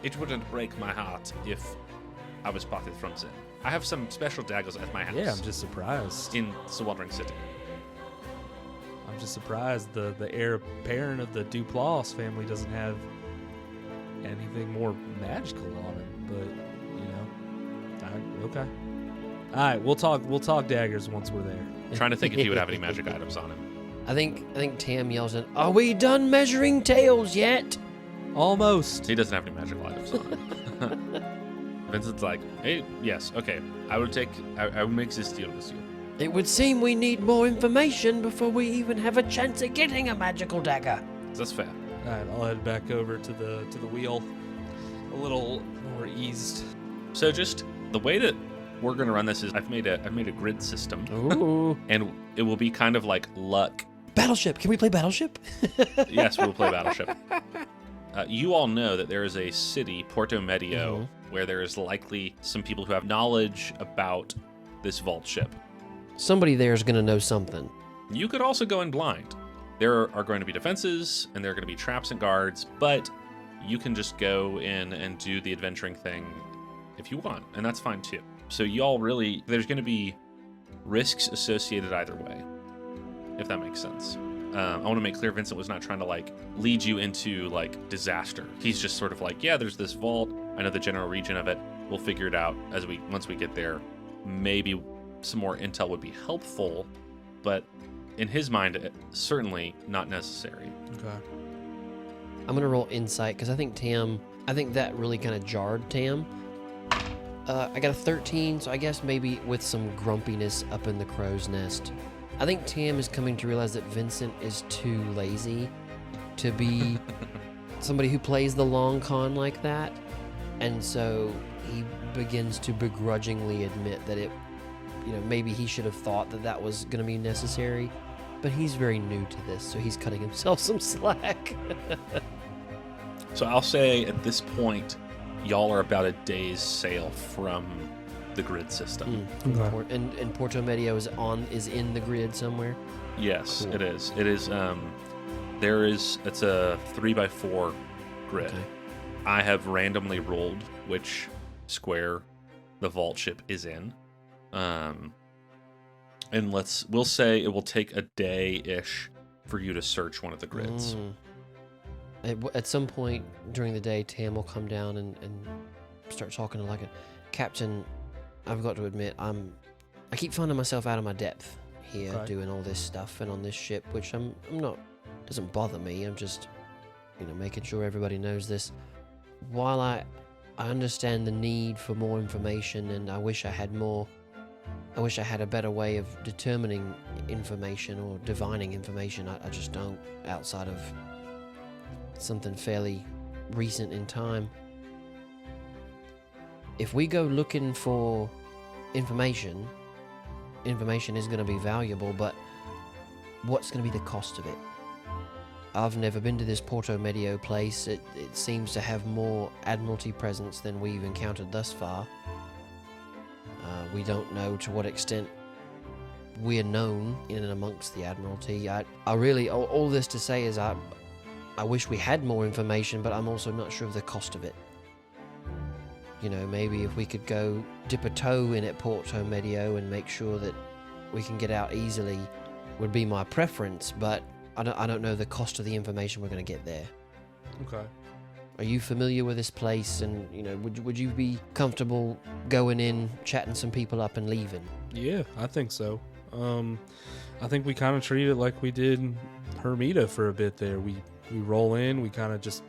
it wouldn't break my heart if I was parted from them. I have some special daggers at my house. Yeah, I'm just surprised. In the Wandering City. I'm just surprised the heir apparent of the Duplass family doesn't have anything more magical on him. But okay. All right, we'll talk daggers once we're there. I'm trying to think if he would have any magic items on him. I think Tam yells in, "Are we done measuring tails yet?" Almost. He doesn't have any magical items on him. Vincent's like, hey, yes, okay. I will make this deal with you. It would seem we need more information before we even have a chance at getting a magical dagger. That's fair. All right, I'll head back over to the wheel, a little more eased. So just the way that we're gonna run this is I've made a grid system, Ooh. and it will be kind of like luck. Battleship. Can we play Battleship? Yes, we'll play Battleship. You all know that there is a city, Porto Medio, where there is likely some people who have knowledge about this vault ship. Somebody there is going to know something. You could also go in blind. There are going to be defenses, and there are going to be traps and guards, but you can just go in and do the adventuring thing if you want, and that's fine too. So y'all really, there's going to be risks associated either way, if that makes sense. I want to make clear Vincent was not trying to lead you into disaster. He's just sort of yeah, there's this vault. I know the general region of it. We'll figure it out once we get there. Maybe some more intel would be helpful, but in his mind, certainly not necessary. Okay. I'm going to roll insight because I think that really kind of jarred Tam. I got a 13, so I guess maybe with some grumpiness up in the crow's nest. I think Tam is coming to realize that Vincent is too lazy to be somebody who plays the long con like that. And so he begins to begrudgingly admit that maybe he should have thought that was going to be necessary. But he's very new to this, so he's cutting himself some slack. So I'll say at this point, y'all are about a day's sail from the grid system. Okay. And Porto Medio is in the grid somewhere. Yes, Cool. it is. It is. It's a 3x4 grid. Okay. I have randomly rolled which square the vault ship is in. And we'll say it will take a day-ish for you to search one of the grids. At some point during the day, Tam will come down and start talking to Lichen. Captain, I've got to admit, I keep finding myself out of my depth here, doing all this stuff and on this ship, which I'm not, doesn't bother me. I'm just, making sure everybody knows this. While I understand the need for more information, and I wish I had a better way of determining information or divining information. I just don't, outside of something fairly recent in time. If we go looking for information is going to be valuable, but what's going to be the cost of it? I've never been to this Porto Medio place. It seems to have more Admiralty presence than we've encountered thus far. We don't know to what extent we're known in and amongst the Admiralty. I really, all this to say is I wish we had more information, but I'm also not sure of the cost of it. Maybe if we could go dip a toe in at Porto Medio and make sure that we can get out easily would be my preference, but I don't know the cost of the information we're going to get there. Okay. Are you familiar with this place, and would you be comfortable going in, chatting some people up, and leaving? Yeah, I think so. I think we kind of treat it like we did Hermida for a bit there. We roll in, we kind of just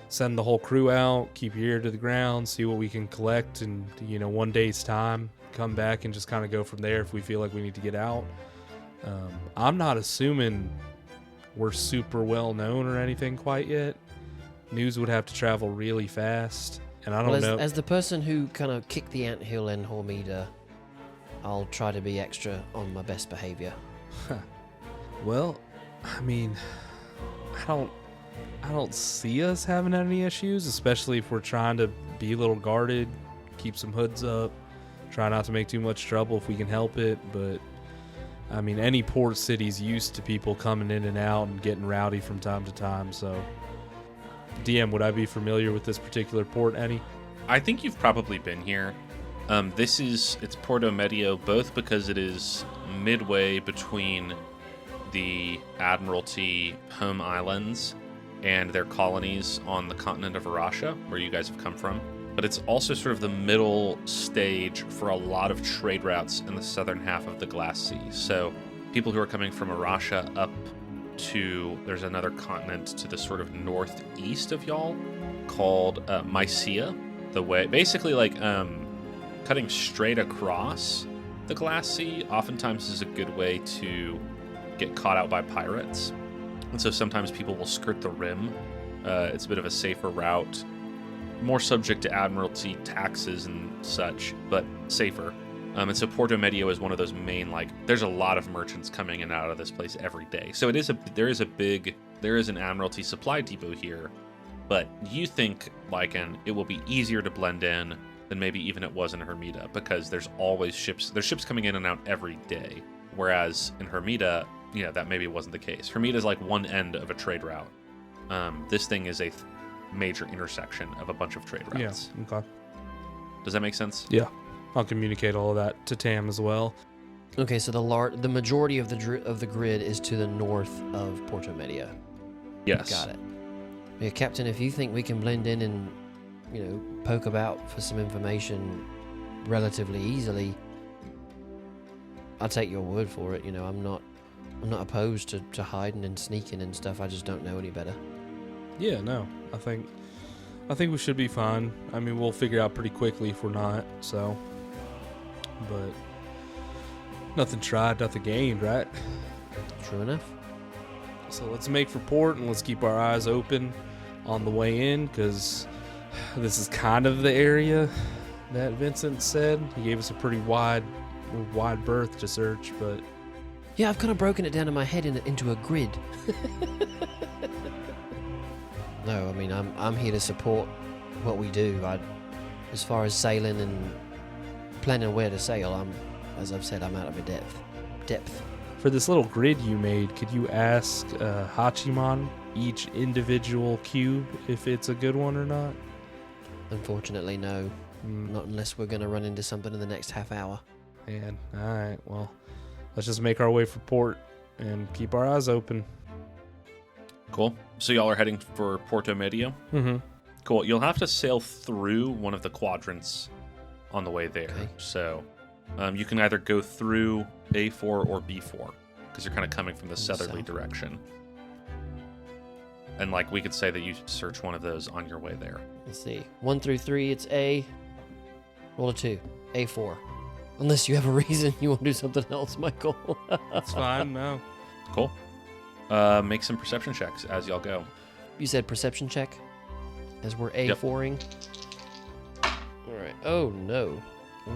send the whole crew out, keep your ear to the ground, see what we can collect in one day's time, come back and just kind of go from there if we feel like we need to get out. I'm not assuming we're super well known or anything quite yet. News would have to travel really fast, and I don't know. As the person who kind of kicked the anthill in Hormida, I'll try to be extra on my best behavior. Well, I mean, I don't see us having any issues, especially if we're trying to be a little guarded, keep some hoods up, try not to make too much trouble if we can help it. But I mean, any port city's used to people coming in and out and getting rowdy from time to time. So, DM, would I be familiar with this particular port, Eddie? I think you've probably been here. It's Porto Medio, both because it is midway between the Admiralty home islands and their colonies on the continent of Arasha, where you guys have come from. But it's also sort of the middle stage for a lot of trade routes in the southern half of the Glass Sea. So people who are coming from Arasha up to, there's another continent to the sort of northeast of y'all called Mycia. The way, basically like cutting straight across the Glass Sea oftentimes is a good way to get caught out by pirates. And so sometimes people will skirt the rim. It's a bit of a safer route, more subject to Admiralty taxes and such, but safer. And so Porto Medio is one of those main, there's a lot of merchants coming in and out of this place every day. So there is an Admiralty supply depot here, but you think, Lichen, it will be easier to blend in than maybe even it was in Hermida, because there's ships coming in and out every day. Whereas in Hermida, that maybe wasn't the case. Hermida is like one end of a trade route. This thing is a major intersection of a bunch of trade routes. Yeah, okay. Does that make sense? Yeah. I'll communicate all of that to Tam as well. Okay, so the majority of the grid is to the north of Porto Medio. Yes. Got it. Yeah, Captain, if you think we can blend in and, poke about for some information relatively easily, I'll take your word for it. I'm not opposed to hiding and sneaking and stuff. I just don't know any better. Yeah, no. I think we should be fine. I mean, we'll figure out pretty quickly if we're not, so. But nothing tried, nothing gained, right? True enough. So let's make for port and let's keep our eyes open on the way in, because this is kind of the area that Vincent said. He gave us a pretty wide berth to search, but yeah, I've kind of broken it down in my head into a grid. No, I mean, I'm here to support what we do. As far as sailing and planning where to sail, as I've said, I'm out of a depth. For this little grid you made, could you ask Hachiman each individual cube if it's a good one or not? Unfortunately, no. Not unless we're going to run into something in the next half hour. Man, alright, well, let's just make our way for port. and keep our eyes open. Cool. So y'all are heading for Porto Medio? Mm-hmm. Cool. You'll have to sail through one of the quadrants on the way there. Okay. So you can either go through A4 or B4 because you're kind of coming from the southerly south. direction. And like we could say that you search one of those on your way there. Let's see. 1 through 3, it's A. Roll a 2. A4. Unless you have a reason you want to do something else, Michael. That's fine. No. Cool. Make some perception checks as y'all go. You said perception check as we're Yep. A4ing. All right. Oh, no.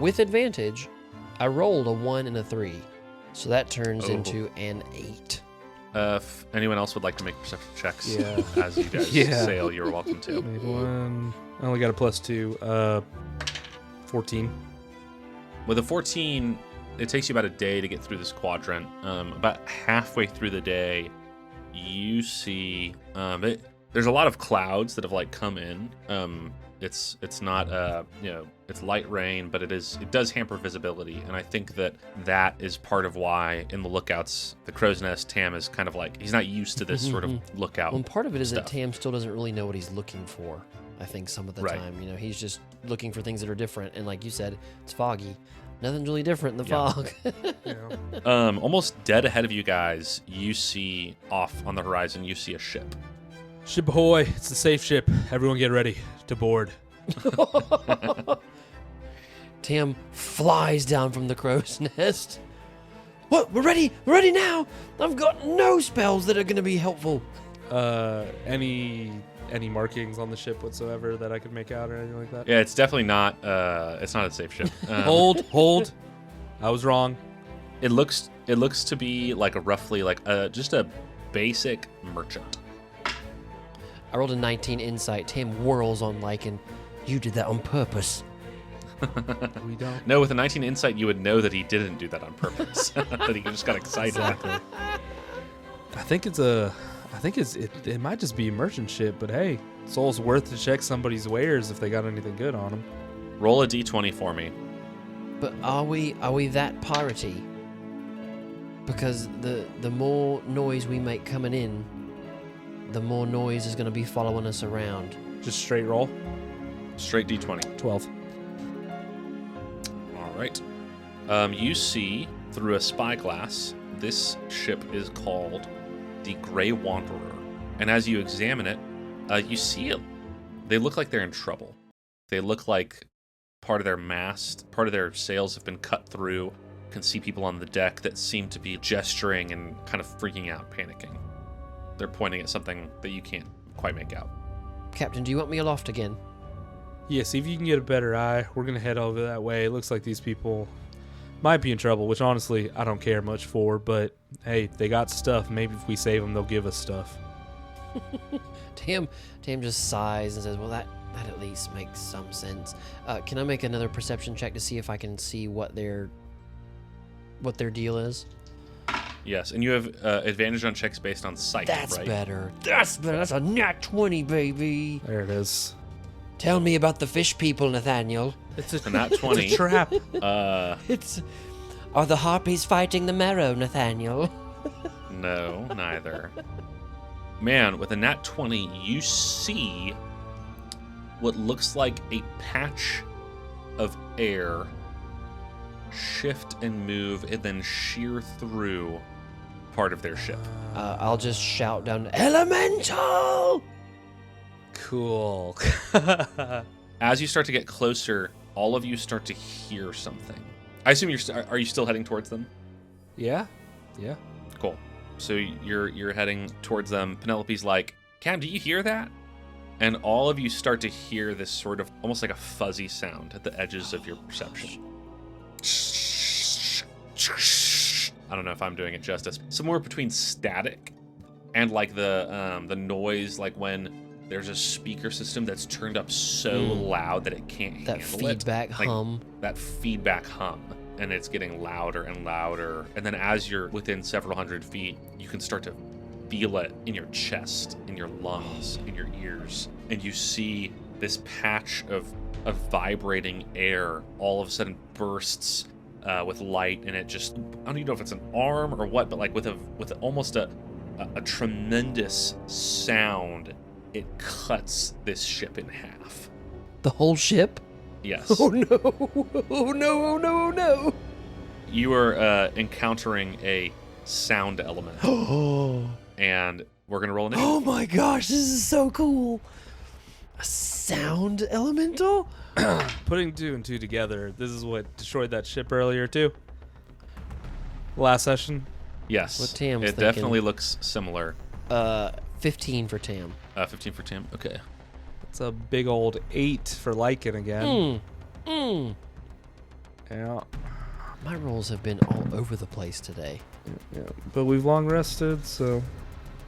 With advantage, I rolled a 1 and a 3. So that turns Oh. into an 8. If anyone else would like to make perception checks Yeah. as you guys Yeah. sail, you're welcome to. Made one. I only got a +2. 14. With a 14, it takes you about a day to get through this quadrant. About halfway through the day, you see there's a lot of clouds that have like come in. It's not it's light rain, but it does hamper visibility, and I think that is part of why in the lookouts the crow's nest Tam is kind of like he's not used to this sort of lookout. Well, and part of it is that stuff. Tam still doesn't really know what he's looking for. I think some of the Right. time, he's just looking for things that are different. And like you said, it's foggy. Nothing's really different in the Yeah. fog. Yeah. Almost dead ahead of you guys, you see off on the horizon, you see a ship. Ship ahoy! It's the safe ship. Everyone get ready to board. Tam flies down from the crow's nest. What? We're ready! We're ready now! I've got no spells that are going to be helpful. Any markings on the ship whatsoever that I could make out or anything like that? Yeah, it's definitely not. It's not a safe ship. Hold. I was wrong. It looks to be like a roughly like just a basic merchant. I rolled a 19 insight. Tam whirls on Lichen. You did that on purpose. We don't. No, with a 19 insight, you would know that he didn't do that on purpose. That he just got excited. Exactly. It might just be a merchant ship, but hey, it's always worth to check somebody's wares if they got anything good on them. Roll a d20 for me. But are we that piratey? Because the more noise we make coming in, the more noise is going to be following us around. Just straight roll. Straight d20. 12. All right. You see through a spyglass, this ship is called the Grey Wanderer. And as you examine it, you see it. They look like they're in trouble. They look like part of their mast, part of their sails have been cut through. You can see people on the deck that seem to be gesturing and kind of freaking out, panicking. They're pointing at something that you can't quite make out. Captain, do you want me aloft again? Yeah, see if you can get a better eye. We're going to head over that way. It looks like these people might be in trouble, which honestly I don't care much for, but hey, they got stuff. Maybe if we save them, they'll give us stuff. Tam just sighs and says, well, that at least makes some sense. Can I make another perception check to see if I can see what their deal is? Yes, and you have advantage on checks based on sight, That's right? better. That's better. That's a nat 20, baby. There it is. Tell me about the fish people, Nathaniel. It's a, And that 20. it's a trap. Are the harpies fighting the marrow, Nathaniel? No, neither. Man, with a nat 20, you see what looks like a patch of air shift and move and then shear through part of their ship. I'll just shout down, Elemental! Cool. As you start to get closer, all of you start to hear something. I assume are you still heading towards them? Yeah. Cool. So you're heading towards them. Penelope's like, Cam, do you hear that? And all of you start to hear this sort of almost like a fuzzy sound at the edges of your perception. I don't know if I'm doing it justice. Somewhere between static and like the noise, like when there's a speaker system that's turned up so loud that it can't handle That feedback Like, hum. that feedback hum, and it's getting louder and louder. And then as you're within several hundred feet, you can start to feel it in your chest, in your lungs, in your ears. And you see this patch of vibrating air all of a sudden bursts with light, and it just, I don't even know if it's an arm or what, but like with almost a tremendous sound, it cuts this ship in half. The whole ship? Yes. Oh no! Oh no! Oh no! Oh no! You are encountering a sound element, Oh! and we're gonna roll an Oh my gosh! This is so cool. A sound elemental? Putting 2 and 2 together, this is what destroyed that ship earlier too. Last session. Yes. What Tam was it thinking. definitely looks similar. 15 for Tam. 15 for Tim. Okay. It's a big old 8 for Lichen again. Yeah. My rolls have been all over the place today. Yeah. But we've long rested, so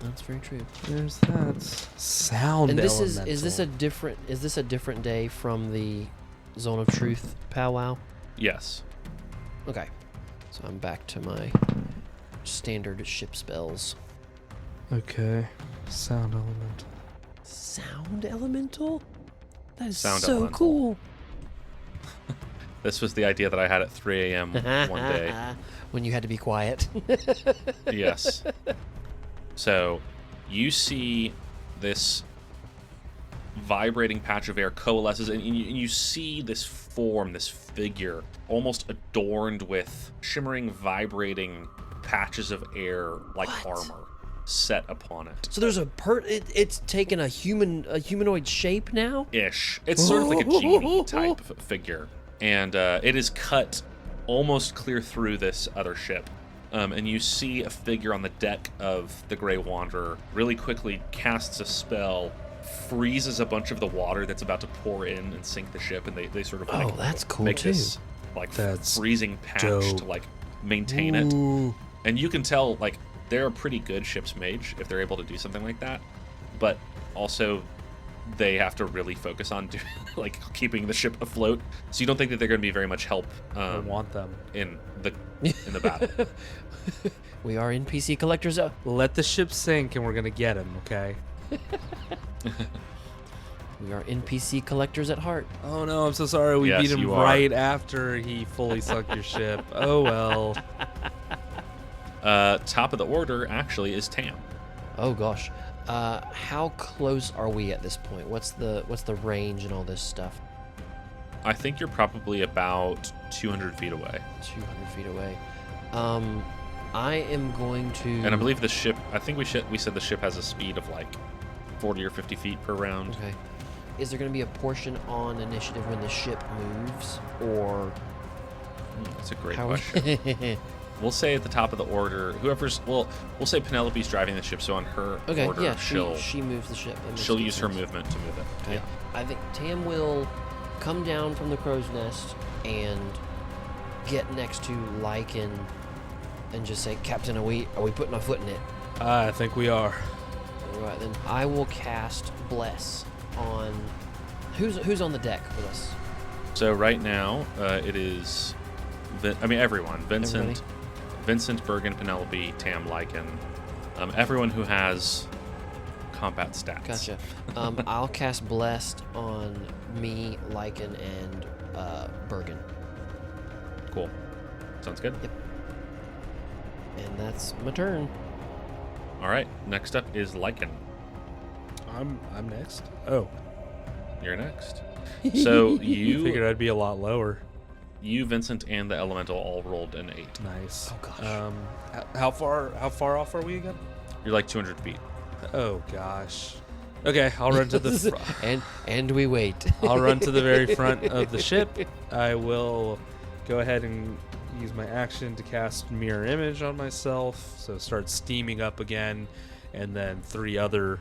That's very true. there's that. Sound And this elemental. is this a different day from the Zone of Truth powwow? Yes. Okay. So I'm back to my standard ship spells. Okay. Sound elemental. Sound elemental? That is Sound so elemental. cool. This was the idea that I had at 3 a.m. one day. When you had to be quiet. Yes. So you see this vibrating patch of air coalesces, and you see this form, this figure, almost adorned with shimmering, vibrating patches of air like What? armor set upon it. So there's it's taken a humanoid shape now? Ish. It's sort of like a genie type of figure. And it is cut almost clear through this other ship. And you see a figure on the deck of the Grey Wanderer really quickly casts a spell, freezes a bunch of the water that's about to pour in and sink the ship, and they sort of like Oh, that's cool make too. this like That's freezing patch dope. to like maintain it. Ooh. And you can tell like they're a pretty good ship's mage if they're able to do something like that. But also they have to really focus on like keeping the ship afloat. So you don't think that they're going to be very much help I want them. in the battle. We are NPC collectors. Let the ship sink and we're gonna get him, okay? We are NPC collectors at heart. Oh no, I'm so sorry. We Yes, beat him you are. right after he fully sunk your ship. Oh well. Top of the order actually is Tam. Oh gosh. How close are we at this point? What's the range and all this stuff? I think you're probably about 200 feet away. 200 feet away. I am going to. And I believe the ship, I think we said the ship has a speed of like 40 or 50 feet per round. Okay. Is there going to be a portion on initiative when the ship moves, or That's a great how? question. We'll say at the top of the order, we'll say Penelope's driving the ship, so on her Okay, order, yeah, she'll she moves the ship. That makes she'll good use her sense. movement to move it. Okay. Yeah. I think Tam will come down from the crow's nest and get next to Lichen and just say, "Captain, are we putting our foot in it?" I think we are. All right, then I will cast Bless on who's on the deck with us. So right now, it is, everyone. Everybody? Vincent, Bergen, Penelope, Tam, Lichen, everyone who has combat stats. Gotcha. I'll cast Blessed on me, Lichen, and Bergen. Cool. Sounds good. Yep. And that's my turn. All right. Next up is Lichen. I'm next. Oh, You're next. So figured I'd be a lot lower. you, Vincent, and the elemental all rolled an 8. Nice. Oh, gosh. How far off are we again? You're like 200 feet. Oh gosh. Okay, I'll run to the and we wait. I'll run to the very front of the ship. I will go ahead and use my action to cast mirror image on myself, so start steaming up again, and then 3 other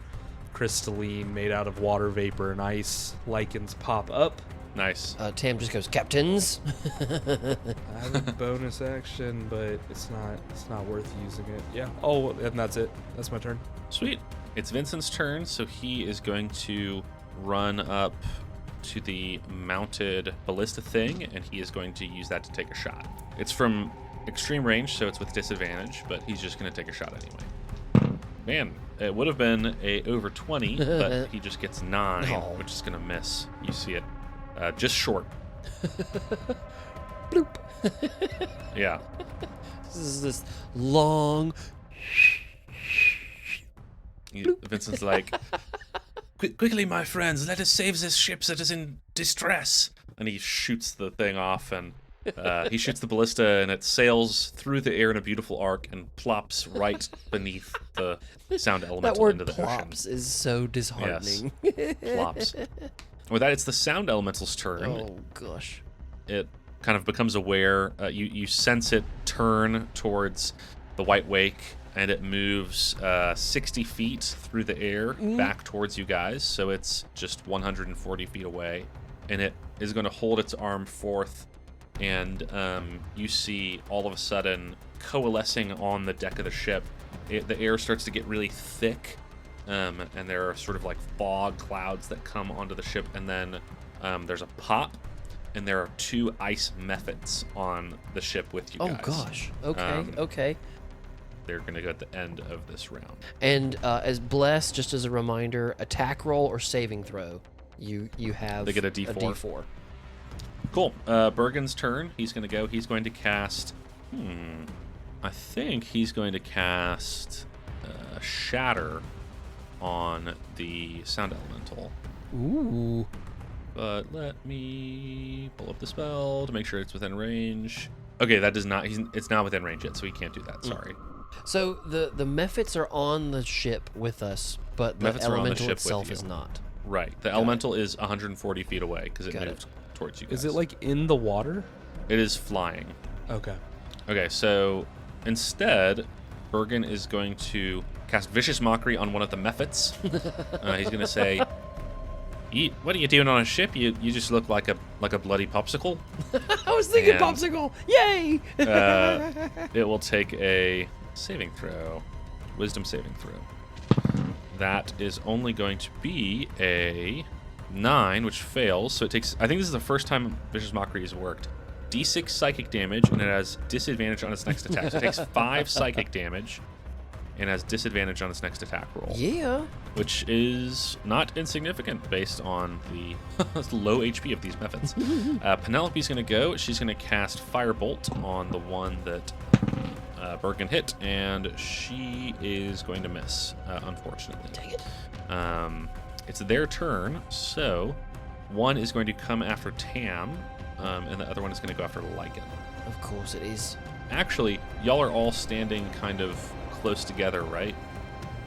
crystalline made out of water vapor and ice lichens pop up. Nice. Tam just goes, "Captains." I have a bonus action, but it's not worth using it. Yeah. Oh, and that's it. That's my turn. Sweet. It's Vincent's turn, so he is going to run up to the mounted ballista thing, and he is going to use that to take a shot. It's from extreme range, so it's with disadvantage, but he's just going to take a shot anyway. Man, it would have been a over 20, but he just gets 9, Oh. which is going to miss. You see it just short. Bloop. Yeah. This is this long. Vincent's like, quickly, my friends, let us save this ship that is in distress. And he shoots the thing off, and he shoots the ballista, and it sails through the air in a beautiful arc and plops right beneath the sound elemental That word into the plops ocean. is so disheartening. Plops. With that, it's the sound elemental's turn. Oh gosh. It kind of becomes aware. You sense it turn towards the White Wake, and it moves 60 feet through the air back towards you guys. So it's just 140 feet away, and it is going to hold its arm forth, and you see all of a sudden coalescing on the deck of the ship. The air starts to get really thick, and there are sort of like fog clouds that come onto the ship, and then there's a pop, and there are 2 ice mephits on the ship with you guys. Oh gosh. Okay. Okay. They're going to go at the end of this round. And as blessed, just as a reminder, attack roll or saving throw, you have. They get a D4. A D4. Cool. Bergen's turn. He's going to go. He's going to cast. I think he's going to cast Shatter on the Sound Elemental. Ooh. But let me pull up the spell to make sure it's within range. Okay, that does not. It's not within range yet, so he can't do that. Sorry. So the mephits are on the ship with us, but the Mephits are on the elemental ship with itself you. is not. Right. The elemental is 140 feet away because it Got moved towards you guys. Is it like in the water? It is flying. Okay. Okay, so instead, Bergen is going to cast Vicious Mockery on one of the mephits. He's going to say, "What are you doing on a ship? You just look like a bloody popsicle." I was thinking And- popsicle. Yay! It will take a saving throw, wisdom saving throw. That is only going to be a 9, which fails. So it takes. I think this is the first time Vicious Mockery has worked. D6 psychic damage, and it has disadvantage on its next attack. So it takes 5 psychic damage, and has disadvantage on its next attack roll. Yeah. Which is not insignificant based on the low HP of these methods. Penelope's going to go. She's going to cast Firebolt on the one that Bergen hit, and she is going to miss, unfortunately. Dang it. It's their turn, so one is going to come after Tam, and the other one is going to go after Lichen. Of course it is. Actually, y'all are all standing kind of close together, right?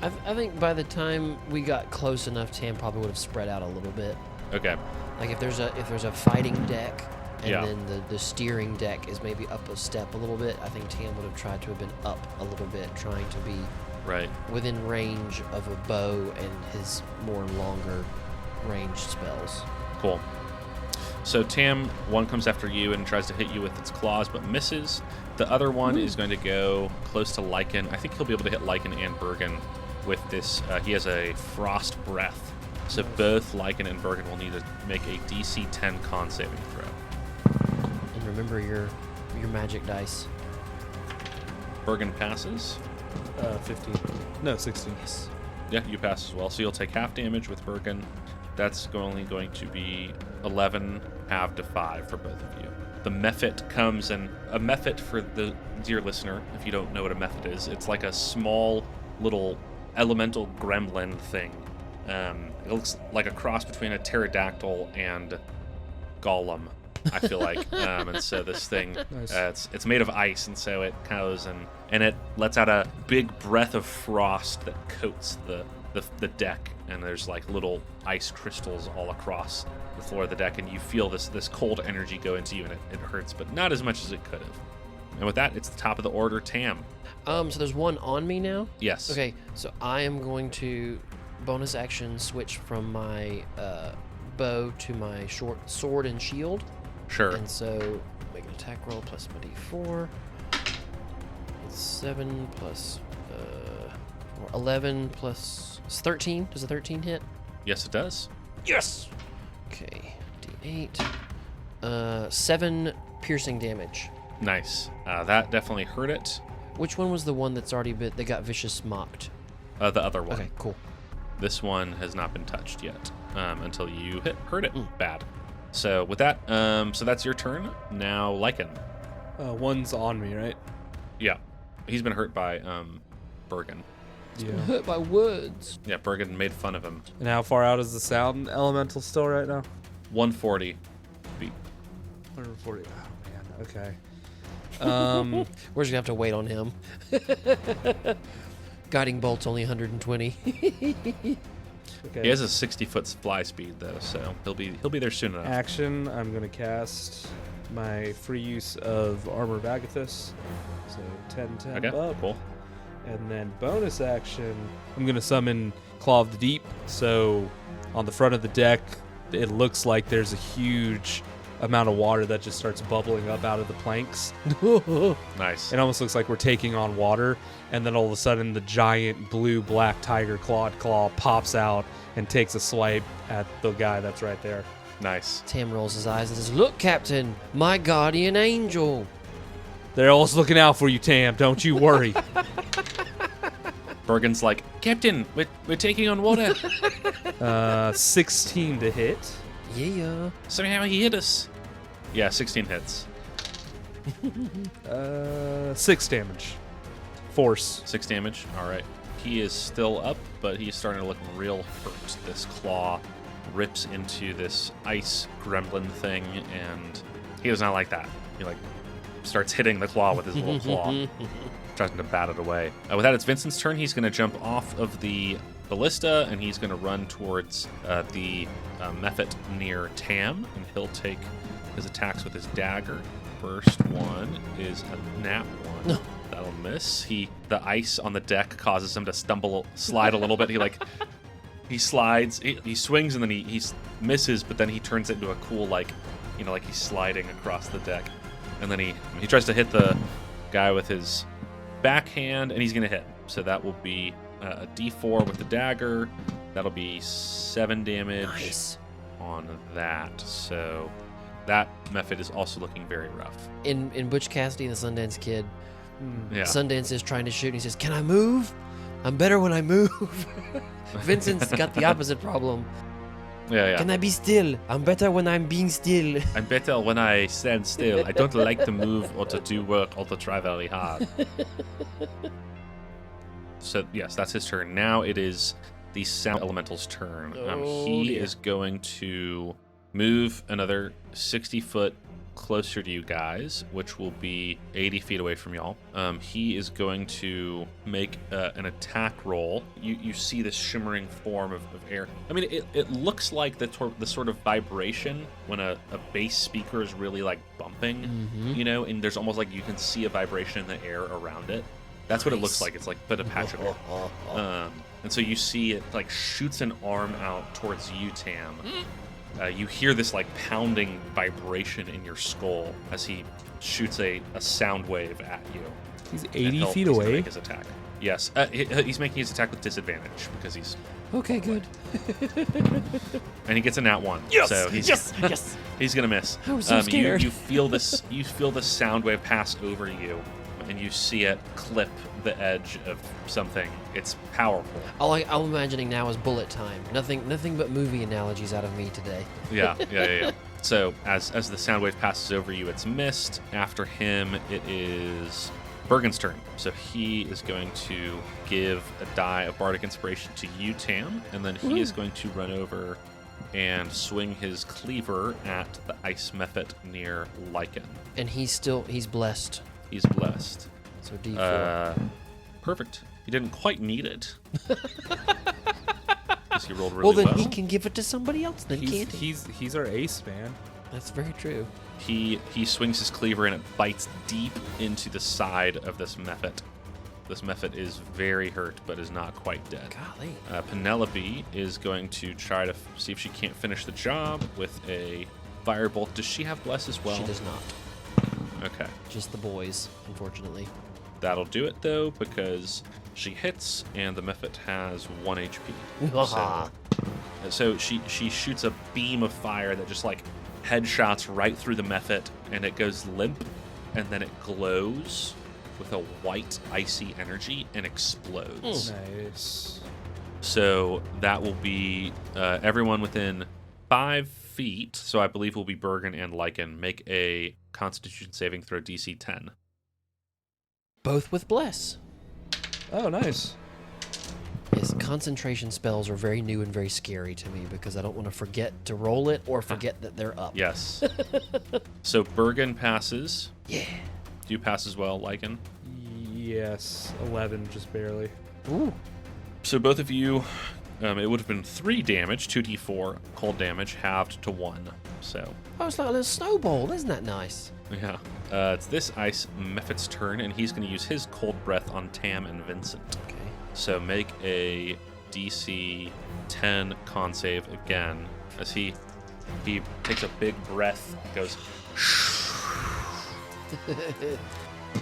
I think by the time we got close enough, Tam probably would have spread out a little bit. Okay. Like if there's a fighting deck, and Yeah. then the steering deck is maybe up a step a little bit, I think Tam would have tried to have been up a little bit, trying to be Right. within range of a bow and his more longer range spells. Cool. So Tam, one comes after you and tries to hit you with its claws, but misses. The other one is going to go close to Lichen. I think he'll be able to hit Lichen and Bergen with this. He has a frost breath, so both Lichen and Bergen will need to make a DC 10 con saving throw. And remember your magic dice. Bergen passes. 15. No, 16. Yes. Yeah, you pass as well. So you'll take half damage with Bergen. That's only going to be 11 halved to 5 for both of you. The mephit comes, and a mephit, for the dear listener, if you don't know what a mephit is, it's like a small little elemental gremlin thing. It looks like a cross between a pterodactyl and Gollum, I feel like. And so this thing, Nice. it's made of ice, and so it goes and it lets out a big breath of frost that coats the deck, and there's like little ice crystals all across the floor of the deck, and you feel this cold energy go into you, and it hurts, but not as much as it could have. And with that, it's the top of the order, Tam. So there's one on me now? Yes. Okay, so I am going to bonus action switch from my bow to my short sword and shield. Sure. And so make an attack roll plus my d4. It's 7 plus 11 plus it's 13. Does a 13 hit? Yes, it does. Yes! Okay, d8. 7 piercing damage. Nice. That definitely hurt it. Which one was the one that's already that got vicious mocked? The other one. Okay, cool. This one has not been touched yet until you hurt it bad. So with that, so that's your turn. Now, Lichen. One's on me, right? Yeah. He's been hurt by Bergen. Yeah. Hurt by words. Yeah, Bergen made fun of him. And how far out is the sound elemental still right now? 140 feet. 140. Oh man. Okay. We're just gonna have to wait on him. Guiding bolt's only 120. Okay. He has a 60-foot fly speed though, so he'll be there soon enough. Action. I'm gonna cast my free use of Armor of Agathis. So 10 Okay, up. cool. And then bonus action, I'm going to summon Claw of the Deep. So on the front of the deck, it looks like there's a huge amount of water that just starts bubbling up out of the planks. Nice. It almost looks like we're taking on water. And then all of a sudden, the giant blue-black tiger clawed claw pops out and takes a swipe at the guy that's right there. Nice. Tam rolls his eyes and says, "Look, Captain, my guardian angel." They're always looking out for you, Tam. Don't you worry. Bergen's like, Captain, we're taking on water. 16 to hit. Yeah. Somehow he hit us. Yeah, 16 hits. 6 damage. Force. 6 damage. All right. He is still up, but he's starting to look real hurt. This claw rips into this ice gremlin thing, and he does not like that. He starts hitting the claw with his little claw, trying to bat it away. With that, it's Vincent's turn. He's going to jump off of the ballista, and he's going to run towards the Mephit near Tam, and he'll take his attacks with his dagger. First one is a nat 1. No. That'll miss. The ice on the deck causes him to slide a little bit. He slides, he swings, and then he misses, but then he turns it into a cool, like he's sliding across the deck. And then he tries to hit the guy with his backhand, and he's going to hit. So that will be a d4 with the dagger. That'll be 7 damage Nice. on that. So that Mephit is also looking very rough. In Butch Cassidy and the Sundance Kid, Yeah. Sundance is trying to shoot, and he says, "Can I move? I'm better when I move." Vincent's got the opposite problem. Yeah. Can I be still? I'm better when I'm being still. I'm better when I stand still. I don't like to move or to do work or to try very hard. So, yes, that's his turn. Now it is the Sound Elemental's turn. Oh, he dear. is going to move another 60 foot closer to you guys, which will be 80 feet away from y'all. He is going to make an attack roll. You see this shimmering form of air. I mean, it looks like the sort of vibration when a bass speaker is really like bumping, and there's almost like you can see a vibration in the air around it. That's what it looks like. It's like but a patch of air. And so you see it like shoots an arm out towards you, Tam. You hear this like pounding vibration in your skull as he shoots a sound wave at you. He's And 80 feet he's gonna away. make his attack. Yes, he's making his attack with disadvantage because he's Okay, good. and he gets a nat 1. Yes! So he's Yes. he's gonna miss. I was so scared. You feel this. You feel the sound wave pass over you, and you see it clip the edge of something. It's powerful. All I'm imagining now is bullet time. Nothing but movie analogies out of me today. Yeah. So as the sound wave passes over you, it's missed. After him, it is Bergen's turn. So he is going to give a die of Bardic Inspiration to you, Tam, and then he is going to run over and swing his cleaver at the ice Mephit near Lichen. And he's blessed. He's blessed. So D4. Perfect. He didn't quite need it. Because he rolled well, really then well. he can give it to somebody else, then, can't he? He's our ace, man. That's very true. He swings his cleaver and it bites deep into the side of this Mephit. This Mephit is very hurt, but is not quite dead. Golly. Penelope is going to try to see if she can't finish the job with a firebolt. Does she have bless as well? She does not. Okay. Just the boys, unfortunately. That'll do it, though, because she hits, and the Mephit has 1 HP. Ah. So she shoots a beam of fire that just, like, headshots right through the Mephit, and it goes limp, and then it glows with a white, icy energy and explodes. Nice. So that will be everyone within 5 feet, so I believe will be Bergen and Lichen. Make a Constitution saving throw DC 10. Both with bless. Oh, nice. Yes, concentration spells are very new and very scary to me because I don't want to forget to roll it or forget that they're up. Yes. So Bergen passes. Yeah. Do you pass as well, Lichen? Yes, 11, just barely. Ooh. So both of you, it would have been 3 damage, 2d4 cold damage, halved to 1. So, Oh, it's like a little snowball. Isn't that nice? yeah. It's this Ice Mephit's turn, and he's going to use his cold breath on Tam and Vincent. Okay. So make a DC 10 con save again, as he takes a big breath, goes,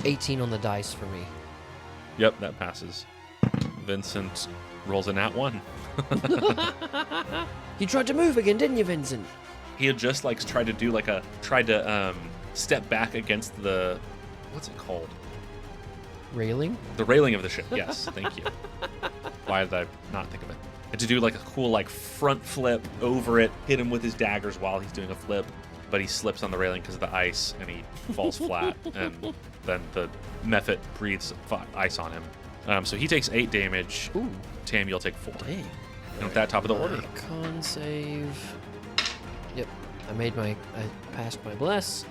18 on the dice for me. yep, that passes. Vincent rolls a nat 1. You tried to move again, didn't you, Vincent? He had just like tried to step back against the, what's it called? Railing? The railing of the ship. Yes, thank you. Why did I not think of it? And to do like a cool like front flip over it, hit him with his daggers while he's doing a flip, but he slips on the railing because of the ice and he falls flat, and then the Mephit breathes ice on him. So he takes 8 damage. Ooh, Tam, you'll take 4. dang. And with that, top of the order. My con save. Yep, I passed my bless.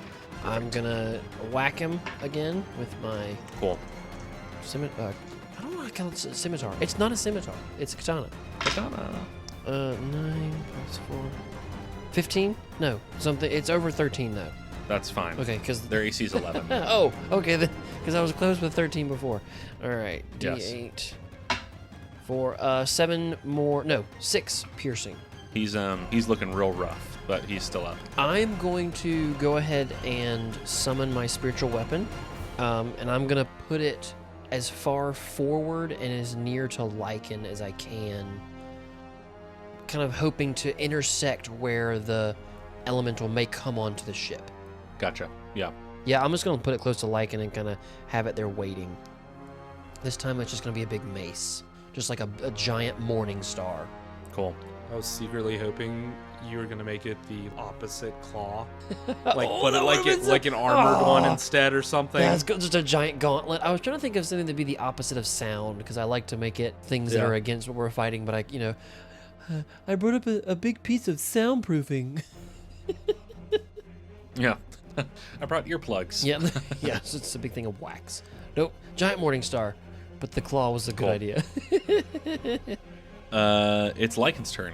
I'm gonna whack him again with my Cool. scimitar. I don't want to call it a scimitar. It's not a scimitar. It's a katana. Katana. 9 plus 4. 15? No, something. It's over 13 though. That's fine. Okay, because Their AC is 11. oh, okay, because I was close with 13 before. All right, Yes. D8 for 7 more. No, 6 piercing. He's looking real rough, but he's still up. I'm going to go ahead and summon my spiritual weapon, and I'm gonna put it as far forward and as near to Lichen as I can, kind of hoping to intersect where the elemental may come onto the ship. Gotcha. Yeah. Yeah, I'm just gonna put it close to Lichen and kind of have it there waiting. This time it's just gonna be a big mace, just like a giant morning star. Cool. I was secretly hoping you were gonna make it the opposite claw, like Oh, put it that like would've it been like an armored one Oh. instead or something. Yeah, it's just a giant gauntlet. I was trying to think of something to be the opposite of sound because I like to make it things that Yeah. are against what we're fighting. But I brought up a big piece of soundproofing. Yeah. I brought earplugs. Yeah, yeah. So it's a big thing of wax. Nope, giant morning star, but the claw was a good Cool. idea. It's Lycan's turn.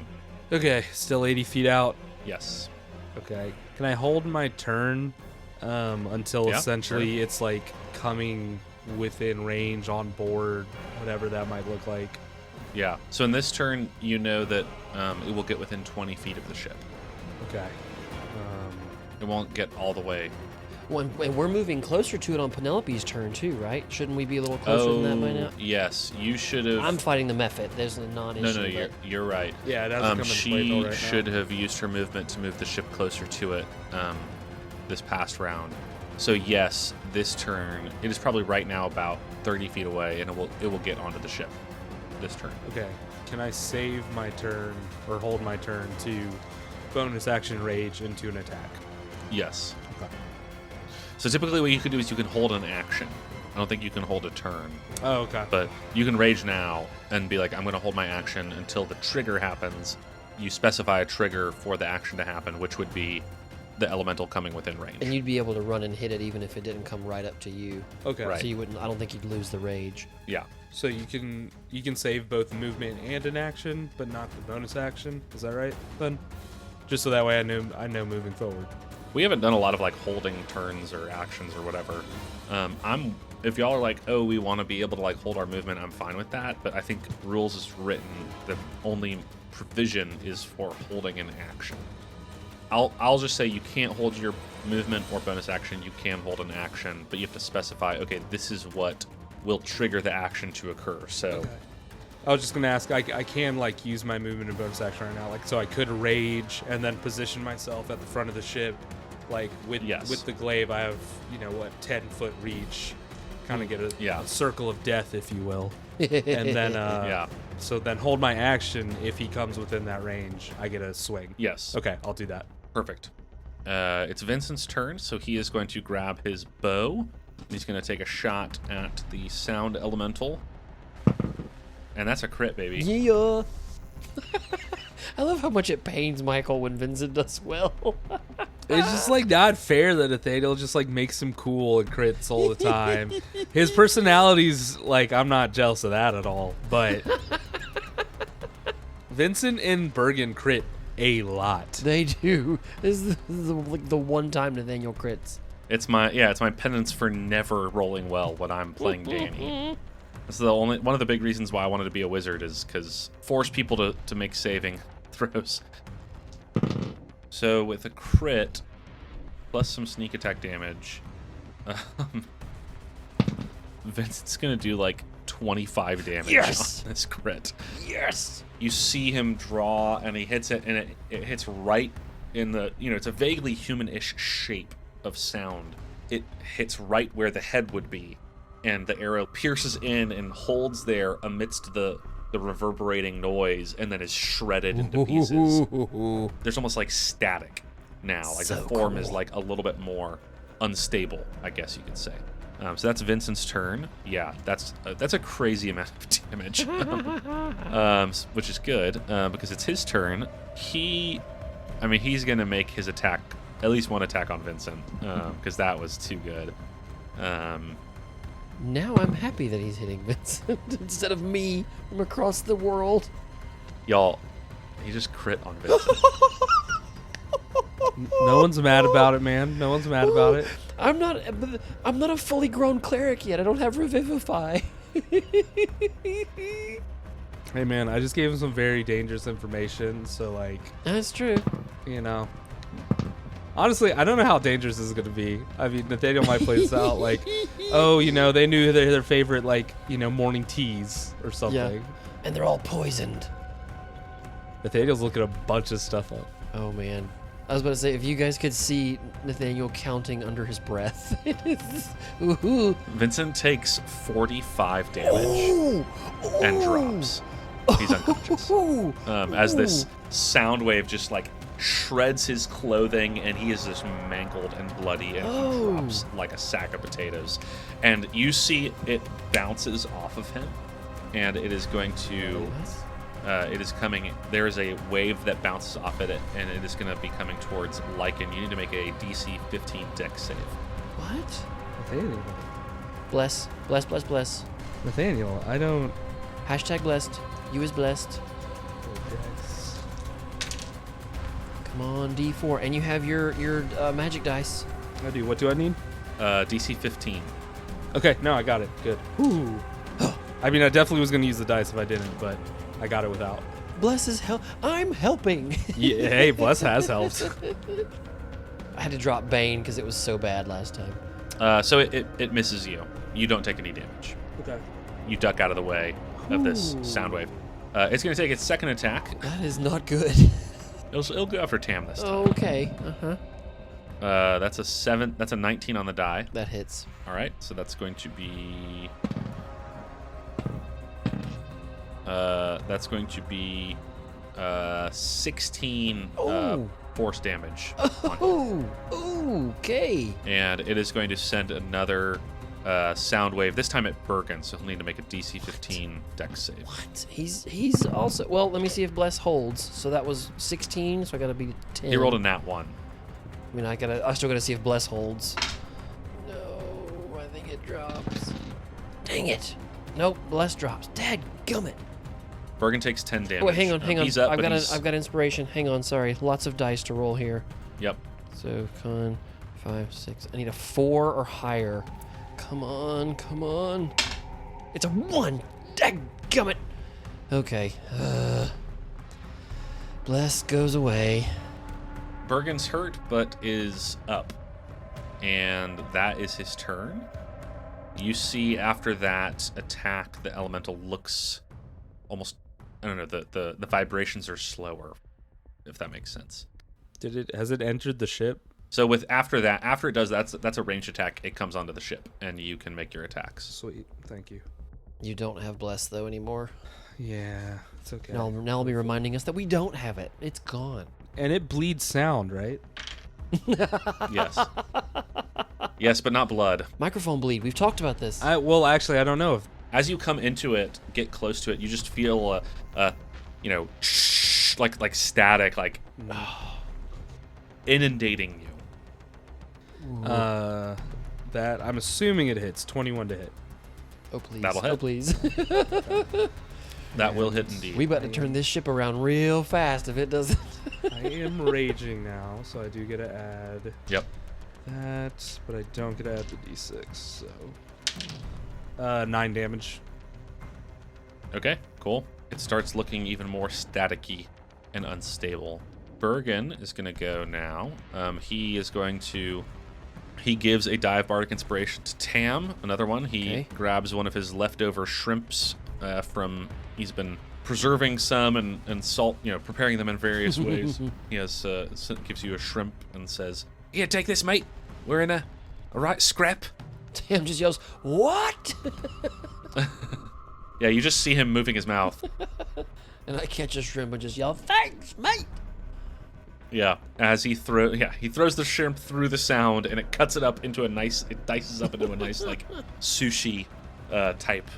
Okay, still 80 feet out. Yes. Okay, can I hold my turn until Yeah, essentially it's like coming within range on board, whatever that might look like? Yeah. So in this turn, you know that it will get within 20 feet of the ship. Okay. It won't get all the way. And we're moving closer to it on Penelope's turn too, right? Shouldn't we be a little closer than that by now? Yes. You should have. I'm fighting the Mephit. There's a non-issue. No, you're right. Yeah, it hasn't come into play She till right should now. have used her movement to move the ship closer to it this past round. So yes, this turn it is probably right now about 30 feet away, and it will get onto the ship. This turn. Okay, can I save my turn or hold my turn to bonus action rage into an attack? Yes. Okay. So typically, what you can do is you can hold an action. I don't think you can hold a turn, Oh, okay. but you can rage now and be like, I'm going to hold my action until the trigger happens. You specify a trigger for the action to happen, which would be the elemental coming within range. And you'd be able to run and hit it even if it didn't come right up to you. Okay. Right. So you wouldn't. I don't think you'd lose the rage. Yeah. So you can save both movement and an action, but not the bonus action. Is that right? Then, just so that way I know moving forward. We haven't done a lot of like holding turns or actions or whatever. If y'all are like, oh, we want to be able to like hold our movement, I'm fine with that. But I think rules is written the only provision is for holding an action. I'll just say you can't hold your movement or bonus action. You can hold an action, but you have to specify. Okay, this is what will trigger the action to occur. So Okay. I was just gonna ask. I can like use my movement and bonus action right now, like so I could rage and then position myself at the front of the ship, like with the glaive. I have 10-foot reach, kind of get a circle of death, if you will, and then So then hold my action if he comes within that range. I get a swing. Yes. Okay, I'll do that. Perfect. It's Vincent's turn, so he is going to grab his bow. He's going to take a shot at the sound elemental. And that's a crit, baby. Yeah. I love how much it pains Michael when Vincent does well. It's just like not fair that Nathaniel just like makes him cool and crits all the time. His personality's like, I'm not jealous of that at all. But Vincent and Bergen crit a lot. They do. This is the one time Nathaniel crits. It's my penance for never rolling well when I'm playing Danny. That's the one of the big reasons why I wanted to be a wizard is because force people to make saving throws. So with a crit plus some sneak attack damage, Vincent's gonna do like 25 damage on this crit. Yes. You see him draw, and he hits it, and it hits right in the, it's a vaguely human-ish shape of sound. It hits right where the head would be, and the arrow pierces in and holds there amidst the reverberating noise, and then is shredded into pieces. There's almost like static now. Like the form is like a little bit more unstable, I guess you could say. So that's Vincent's turn. Yeah, that's a crazy amount of damage, which is good because it's his turn. He's gonna make his attack, at least one attack on Vincent, because that was too good. Now I'm happy that he's hitting Vincent instead of me from across the world. Y'all, he just crit on Vincent. No one's mad about it, man. No one's mad about it. I'm not a fully grown cleric yet. I don't have Revivify. Hey, man, I just gave him some very dangerous information, so, like... That's true. Honestly, I don't know how dangerous this is going to be. I mean, Nathaniel might play this out like, they knew their favorite, morning teas or something. Yeah. And they're all poisoned. Nathaniel's looking a bunch of stuff up. Oh, man. I was about to say, if you guys could see Nathaniel counting under his breath. Ooh. Vincent takes 45 damage and drops. He's unconscious. As this sound wave just shreds his clothing, and he is just mangled and bloody, and he drops like a sack of potatoes. And you see it bounces off of him, and it is going to... it is coming. There is a wave that bounces off it, and it is going to be coming towards Lichen. You need to make a DC 15 Dex save. What? Nathaniel. Bless. Nathaniel, I don't... Hashtag blessed. You is blessed. Come on, D4. And you have your magic dice. I do. What do I need? DC 15. Okay, no, I got it. Good. Ooh. I mean, I definitely was going to use the dice if I didn't, but I got it without. Bless is I'm helping. Yeah, hey, Bless has helped. I had to drop Bane because it was so bad last time. So it misses you. You don't take any damage. Okay. You duck out of the way of this sound wave. It's going to take its second attack. That is not good. It'll go after Tam this time. Okay. That's a 7. That's a 19 on the die. That hits. All right. So that's going to be. That's going to be 16 force damage. Okay. And it is going to send another sound wave. This time at Bergen, so he'll need to make a DC 15 Dex save. What? He's also... Well, let me see if Bless holds. So that was 16, so I gotta be 10. He rolled a nat 1. I mean, I still gotta see if Bless holds. No, I think it drops. Dang it. Nope, Bless drops. Dadgummit. Bergen takes 10 damage. Oh, wait, hang on. He's up, I've got inspiration. Hang on, sorry. Lots of dice to roll here. Yep. So, con, 5, 6. I need a 4 or higher. Come on. It's a 1. Dadgummit. Okay. Bless goes away. Bergen's hurt, but is up. And that is his turn. You see after that attack, the elemental looks almost... I don't know, the vibrations are slower, if that makes sense. Has it entered the ship? So after it does, that's a ranged attack. It comes onto the ship, and you can make your attacks. Sweet, thank you. You don't have Bless, though, anymore. Yeah, it's okay. Now I'll be reminding us that we don't have it. It's gone. And it bleeds sound, right? Yes. Yes, but not blood. Microphone bleed. We've talked about this. Well, actually, I don't know if As you come into it, get close to it, you just feel like static, like inundating you. that I'm assuming it hits 21 to hit. Oh, please. That'll hit. Oh, please. That will hit indeed. We about to turn this ship around real fast if it doesn't. I am raging now, so I do get to add Yep. that, but I don't get to add the d6. So 9 damage. Okay, cool. It starts looking even more staticky and unstable. Bergen is going to go now. He gives a dive bardic inspiration to Tam, another one. He grabs one of his leftover shrimps he's been preserving some and salt, preparing them in various ways. He gives you a shrimp and says, "Here, take this, mate. We're in a right scrap." Tam just yells, "What?" Yeah, you just see him moving his mouth. And I catch a shrimp and just yell, "Thanks, mate." Yeah, as he throws the shrimp through the sound, and it cuts it up into it dices up into a nice like sushi type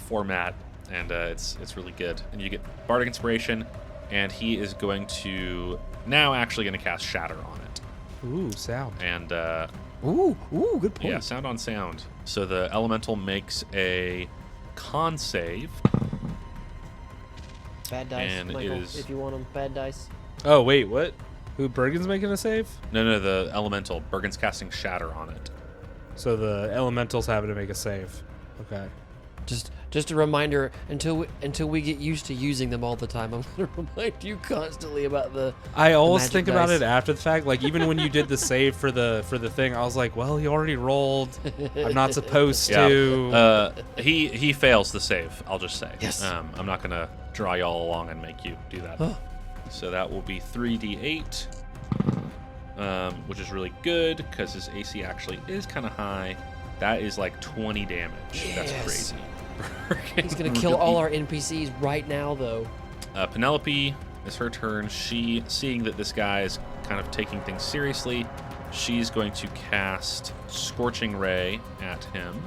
format, and it's really good. And you get bardic inspiration, and he is going to cast shatter on it. Ooh, sound. And Ooh, good point. yeah, sound on sound. So the elemental makes a con save. Bad dice, And it Michael, is- if you want them. Bad dice. Oh, wait, what? Who, Bergen's making a save? No, the elemental. Bergen's casting shatter on it. So the elemental's having to make a save. Okay. Just a reminder, until we get used to using them all the time, I'm going to remind you constantly about the I always magic think about dice. it after the fact. Like, even when you did the save for the thing, I was like, well, he already rolled. I'm not supposed to. Yeah. He fails the save, I'll just say. Yes. I'm not going to draw y'all along and make you do that. So that will be 3d8, which is really good because his AC actually is kind of high. That is like 20 damage. That's Yes. crazy. He's going to kill all our NPCs right now, though. Penelope, it's her turn. She, seeing that this guy is kind of taking things seriously, she's going to cast Scorching Ray at him.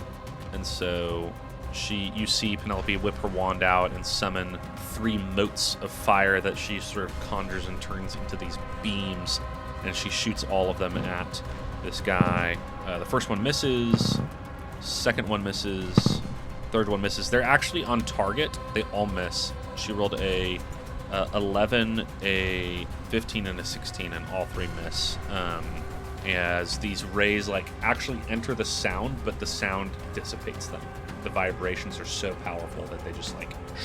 And so you see Penelope whip her wand out and summon 3 motes of fire that she sort of conjures and turns into these beams. And she shoots all of them at this guy. The first one misses. Second one misses. Third one misses. They're actually on target. They all miss. She rolled a 11, a 15, and a 16, and all 3 miss. As these rays actually enter the sound, but the sound dissipates them. The vibrations are so powerful that they just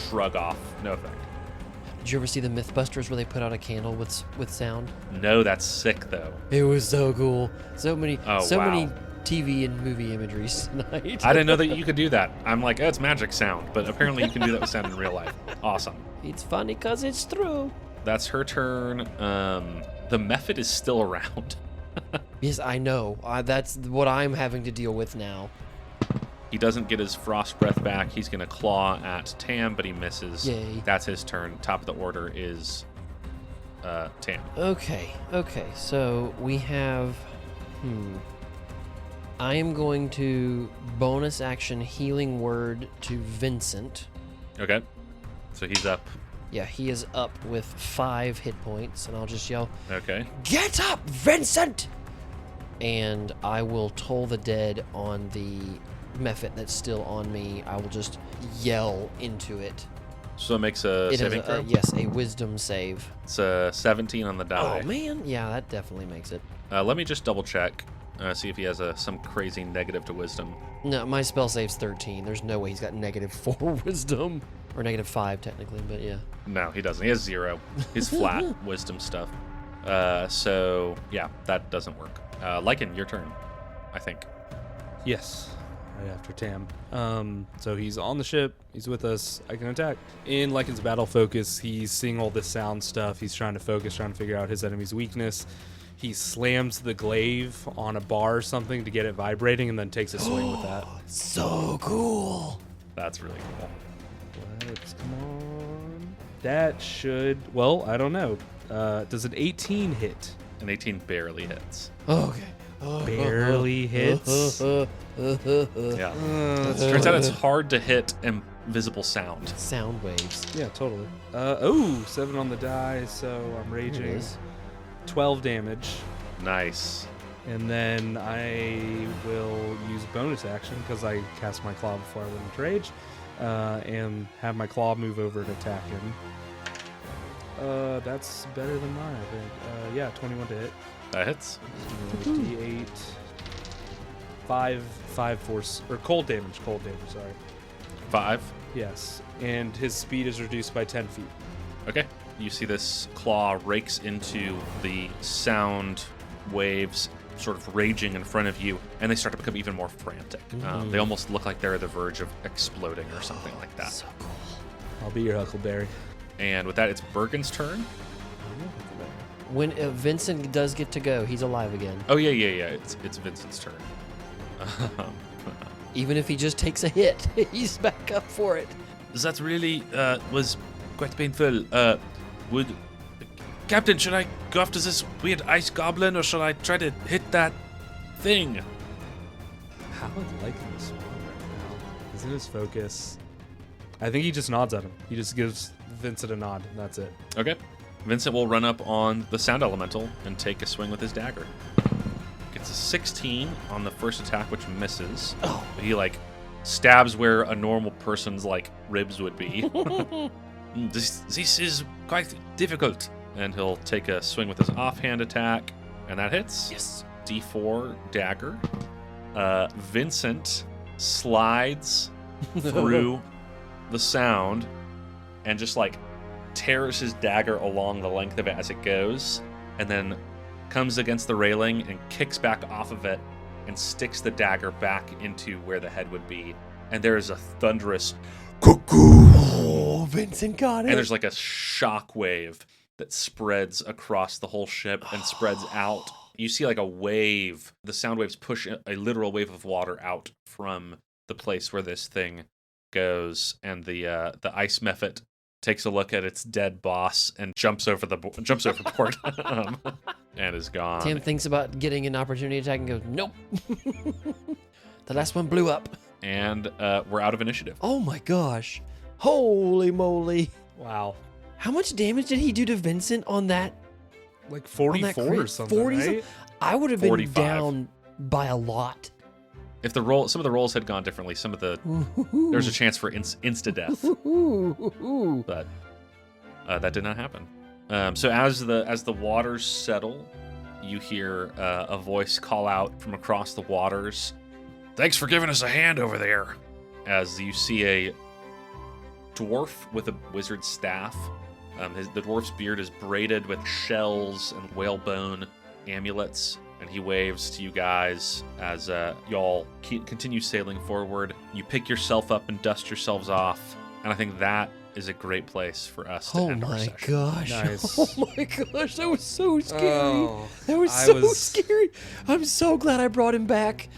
shrug off. No effect. Did you ever see the Mythbusters where they put out a candle with sound? No, that's sick though. It was so cool. So many wow. TV and movie imageries tonight. I didn't know that you could do that. I'm like, oh, it's magic sound, but apparently you can do that with sound in real life. Awesome. It's funny because it's true. That's her turn. The method is still around. Yes, I know. That's what I'm having to deal with now. He doesn't get his frost breath back. He's going to claw at Tam, but he misses. Yay. That's his turn. Top of the order is Tam. Okay. So we have... I am going to bonus action healing word to Vincent. Okay. So he's up. Yeah, he is up with 5 hit points, and I'll just yell, Okay. "Get up, Vincent!" And I will toll the dead on the mephit that's still on me. I will just yell into it. So it makes a It is saving throw? yes, a wisdom save. It's a 17 on the die. Oh, man. Yeah, that definitely makes it. Let me just double check. See if he has some crazy negative to wisdom. No, my spell save's 13. There's no way he's got -4 wisdom. Or -5, technically, but yeah. No, he doesn't. He has 0. He's flat wisdom stuff. So, yeah, that doesn't work. Lichen, your turn, I think. Yes, right after Tam. So he's on the ship. He's with us. I can attack. In Lycan's battle focus, he's seeing all this sound stuff. He's trying to focus, trying to figure out his enemy's weakness. He slams the glaive on a bar or something to get it vibrating and then takes a swing with that. So cool. That's really cool. Let's come on. That should, well, I don't know. Does an 18 hit? An 18 barely hits. Oh, okay. Barely hits. Yeah. Turns out it's hard to hit invisible sound. Sound waves. Yeah, totally. 7 on the die, so I'm There it raging. is. 12 damage. Nice. And then I will use a bonus action because I cast my claw before I went into rage, and have my claw move over and attack him. That's better than mine, I think. Yeah, 21 to hit. That hits. D8. 5 force or cold damage. Sorry. 5. Yes, and his speed is reduced by 10 feet. Okay. You see this claw rakes into the sound waves, sort of raging in front of you, and they start to become even more frantic. They almost look like they're at the verge of exploding or something like that. So cool. I'll be your Huckleberry. And with that, it's Bergen's turn. When Vincent does get to go, he's alive again. Oh, yeah. It's Vincent's turn. Even if he just takes a hit, he's back up for it. That really was quite painful. Captain, should I go after this weird ice goblin, or should I try to hit that thing? How would Lichen respond right now? He's in his focus. I think he just nods at him. He just gives Vincent a nod, and that's it. Okay. Vincent will run up on the sound elemental and take a swing with his dagger. Gets a 16 on the first attack, which misses. Oh. He, stabs where a normal person's, ribs would be. This is quite difficult. And he'll take a swing with his offhand attack, and that hits. Yes. D4 dagger. Vincent slides through the sound and just tears his dagger along the length of it as it goes, and then comes against the railing and kicks back off of it and sticks the dagger back into where the head would be. And there is a thunderous cuckoo. Oh, Vincent got it. And there's a shock wave that spreads across the whole ship and spreads out. You see a wave. The sound waves push a literal wave of water out from the place where this thing goes, and the ice mephit takes a look at its dead boss and jumps overboard and is gone. Tim thinks about getting an opportunity attack and goes, nope. The last one blew up. And we're out of initiative. Oh my gosh. Holy moly. Wow. How much damage did he do to Vincent on that? 44 crit? or something, 40 right? I would have been 45. down by a lot. If some of the rolls had gone differently, there's a chance for insta death, but that did not happen. So as the waters settle, you hear a voice call out from across the waters, "Thanks for giving us a hand over there." As you see a dwarf with a wizard's staff. The dwarf's beard is braided with shells and whalebone amulets, and he waves to you guys as y'all continue sailing forward. You pick yourself up and dust yourselves off, and I think that is a great place for us to end our session. Gosh. Nice. Oh my gosh, that was so scary. Oh, That was so scary. I'm so glad I brought him back,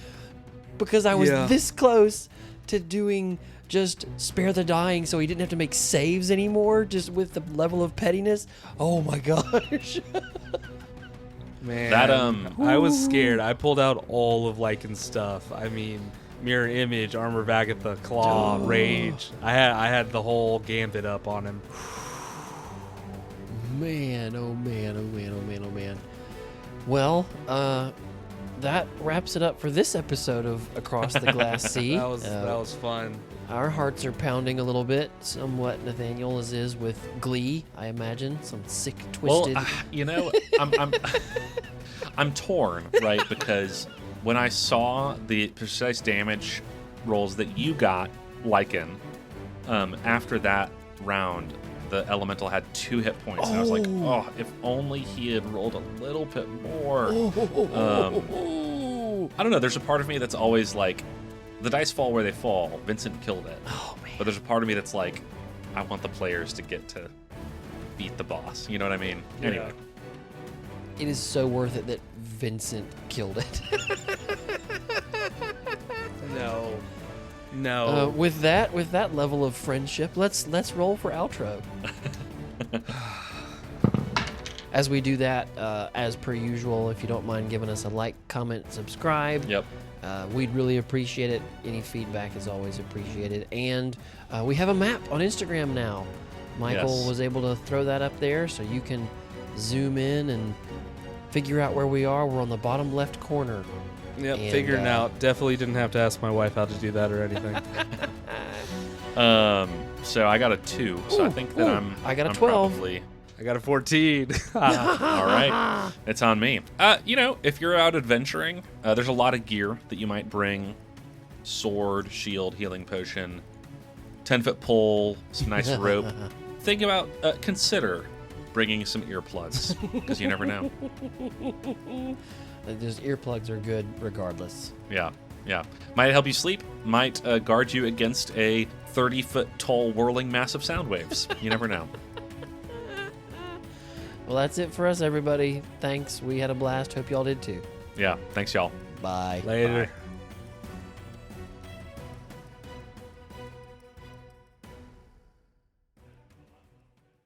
because I was this close to doing just spare the dying so he didn't have to make saves anymore, just with the level of pettiness. Oh my gosh. Man, That, I was scared. I pulled out all of Lichen's stuff. I mean, mirror image, armor Vagatha, claw, rage. I had the whole gambit up on him. Man, oh man, oh man, oh man, oh man. Well, that wraps it up for this episode of Across the Glass Sea. That was fun. Our hearts are pounding a little bit, somewhat, Nathaniel, as is with glee, I imagine. Some sick, twisted... Well, I'm torn, right? Because when I saw the precise damage rolls that you got, Lichen, after that round, the elemental had 2 hit points. And I was like, oh, if only he had rolled a little bit more. I don't know. There's a part of me that's always like, the dice fall where they fall. Vincent killed it. Oh, man. But there's a part of me that's like, I want the players to get to beat the boss. You know what I mean? Yeah. Anyway. It is so worth it that Vincent killed it. No. With that level of friendship, let's roll for outro. as we do that, as per usual, if you don't mind giving us a like, comment, subscribe. Yep. We'd really appreciate it. Any feedback is always appreciated. And we have a map on Instagram now. Michael Yes. was able to throw that up there so you can zoom in and figure out where we are. We're on the bottom left corner. Yep, And, figuring out. Definitely didn't have to ask my wife how to do that or anything. So I got a 2. So I Ooh, think that ooh, I got a 12. Probably, I got a 14. all right. It's on me. If you're out adventuring, there's a lot of gear that you might bring: sword, shield, healing potion, 10-foot pole, some nice rope. Think about, consider bringing some earplugs, because you never know. Those earplugs are good regardless. Yeah. Might help you sleep. Might guard you against a 30-foot tall whirling mass of sound waves. You never know. Well, that's it for us, everybody. Thanks. We had a blast. Hope y'all did too. Yeah. Thanks, y'all. Bye. Later. Bye.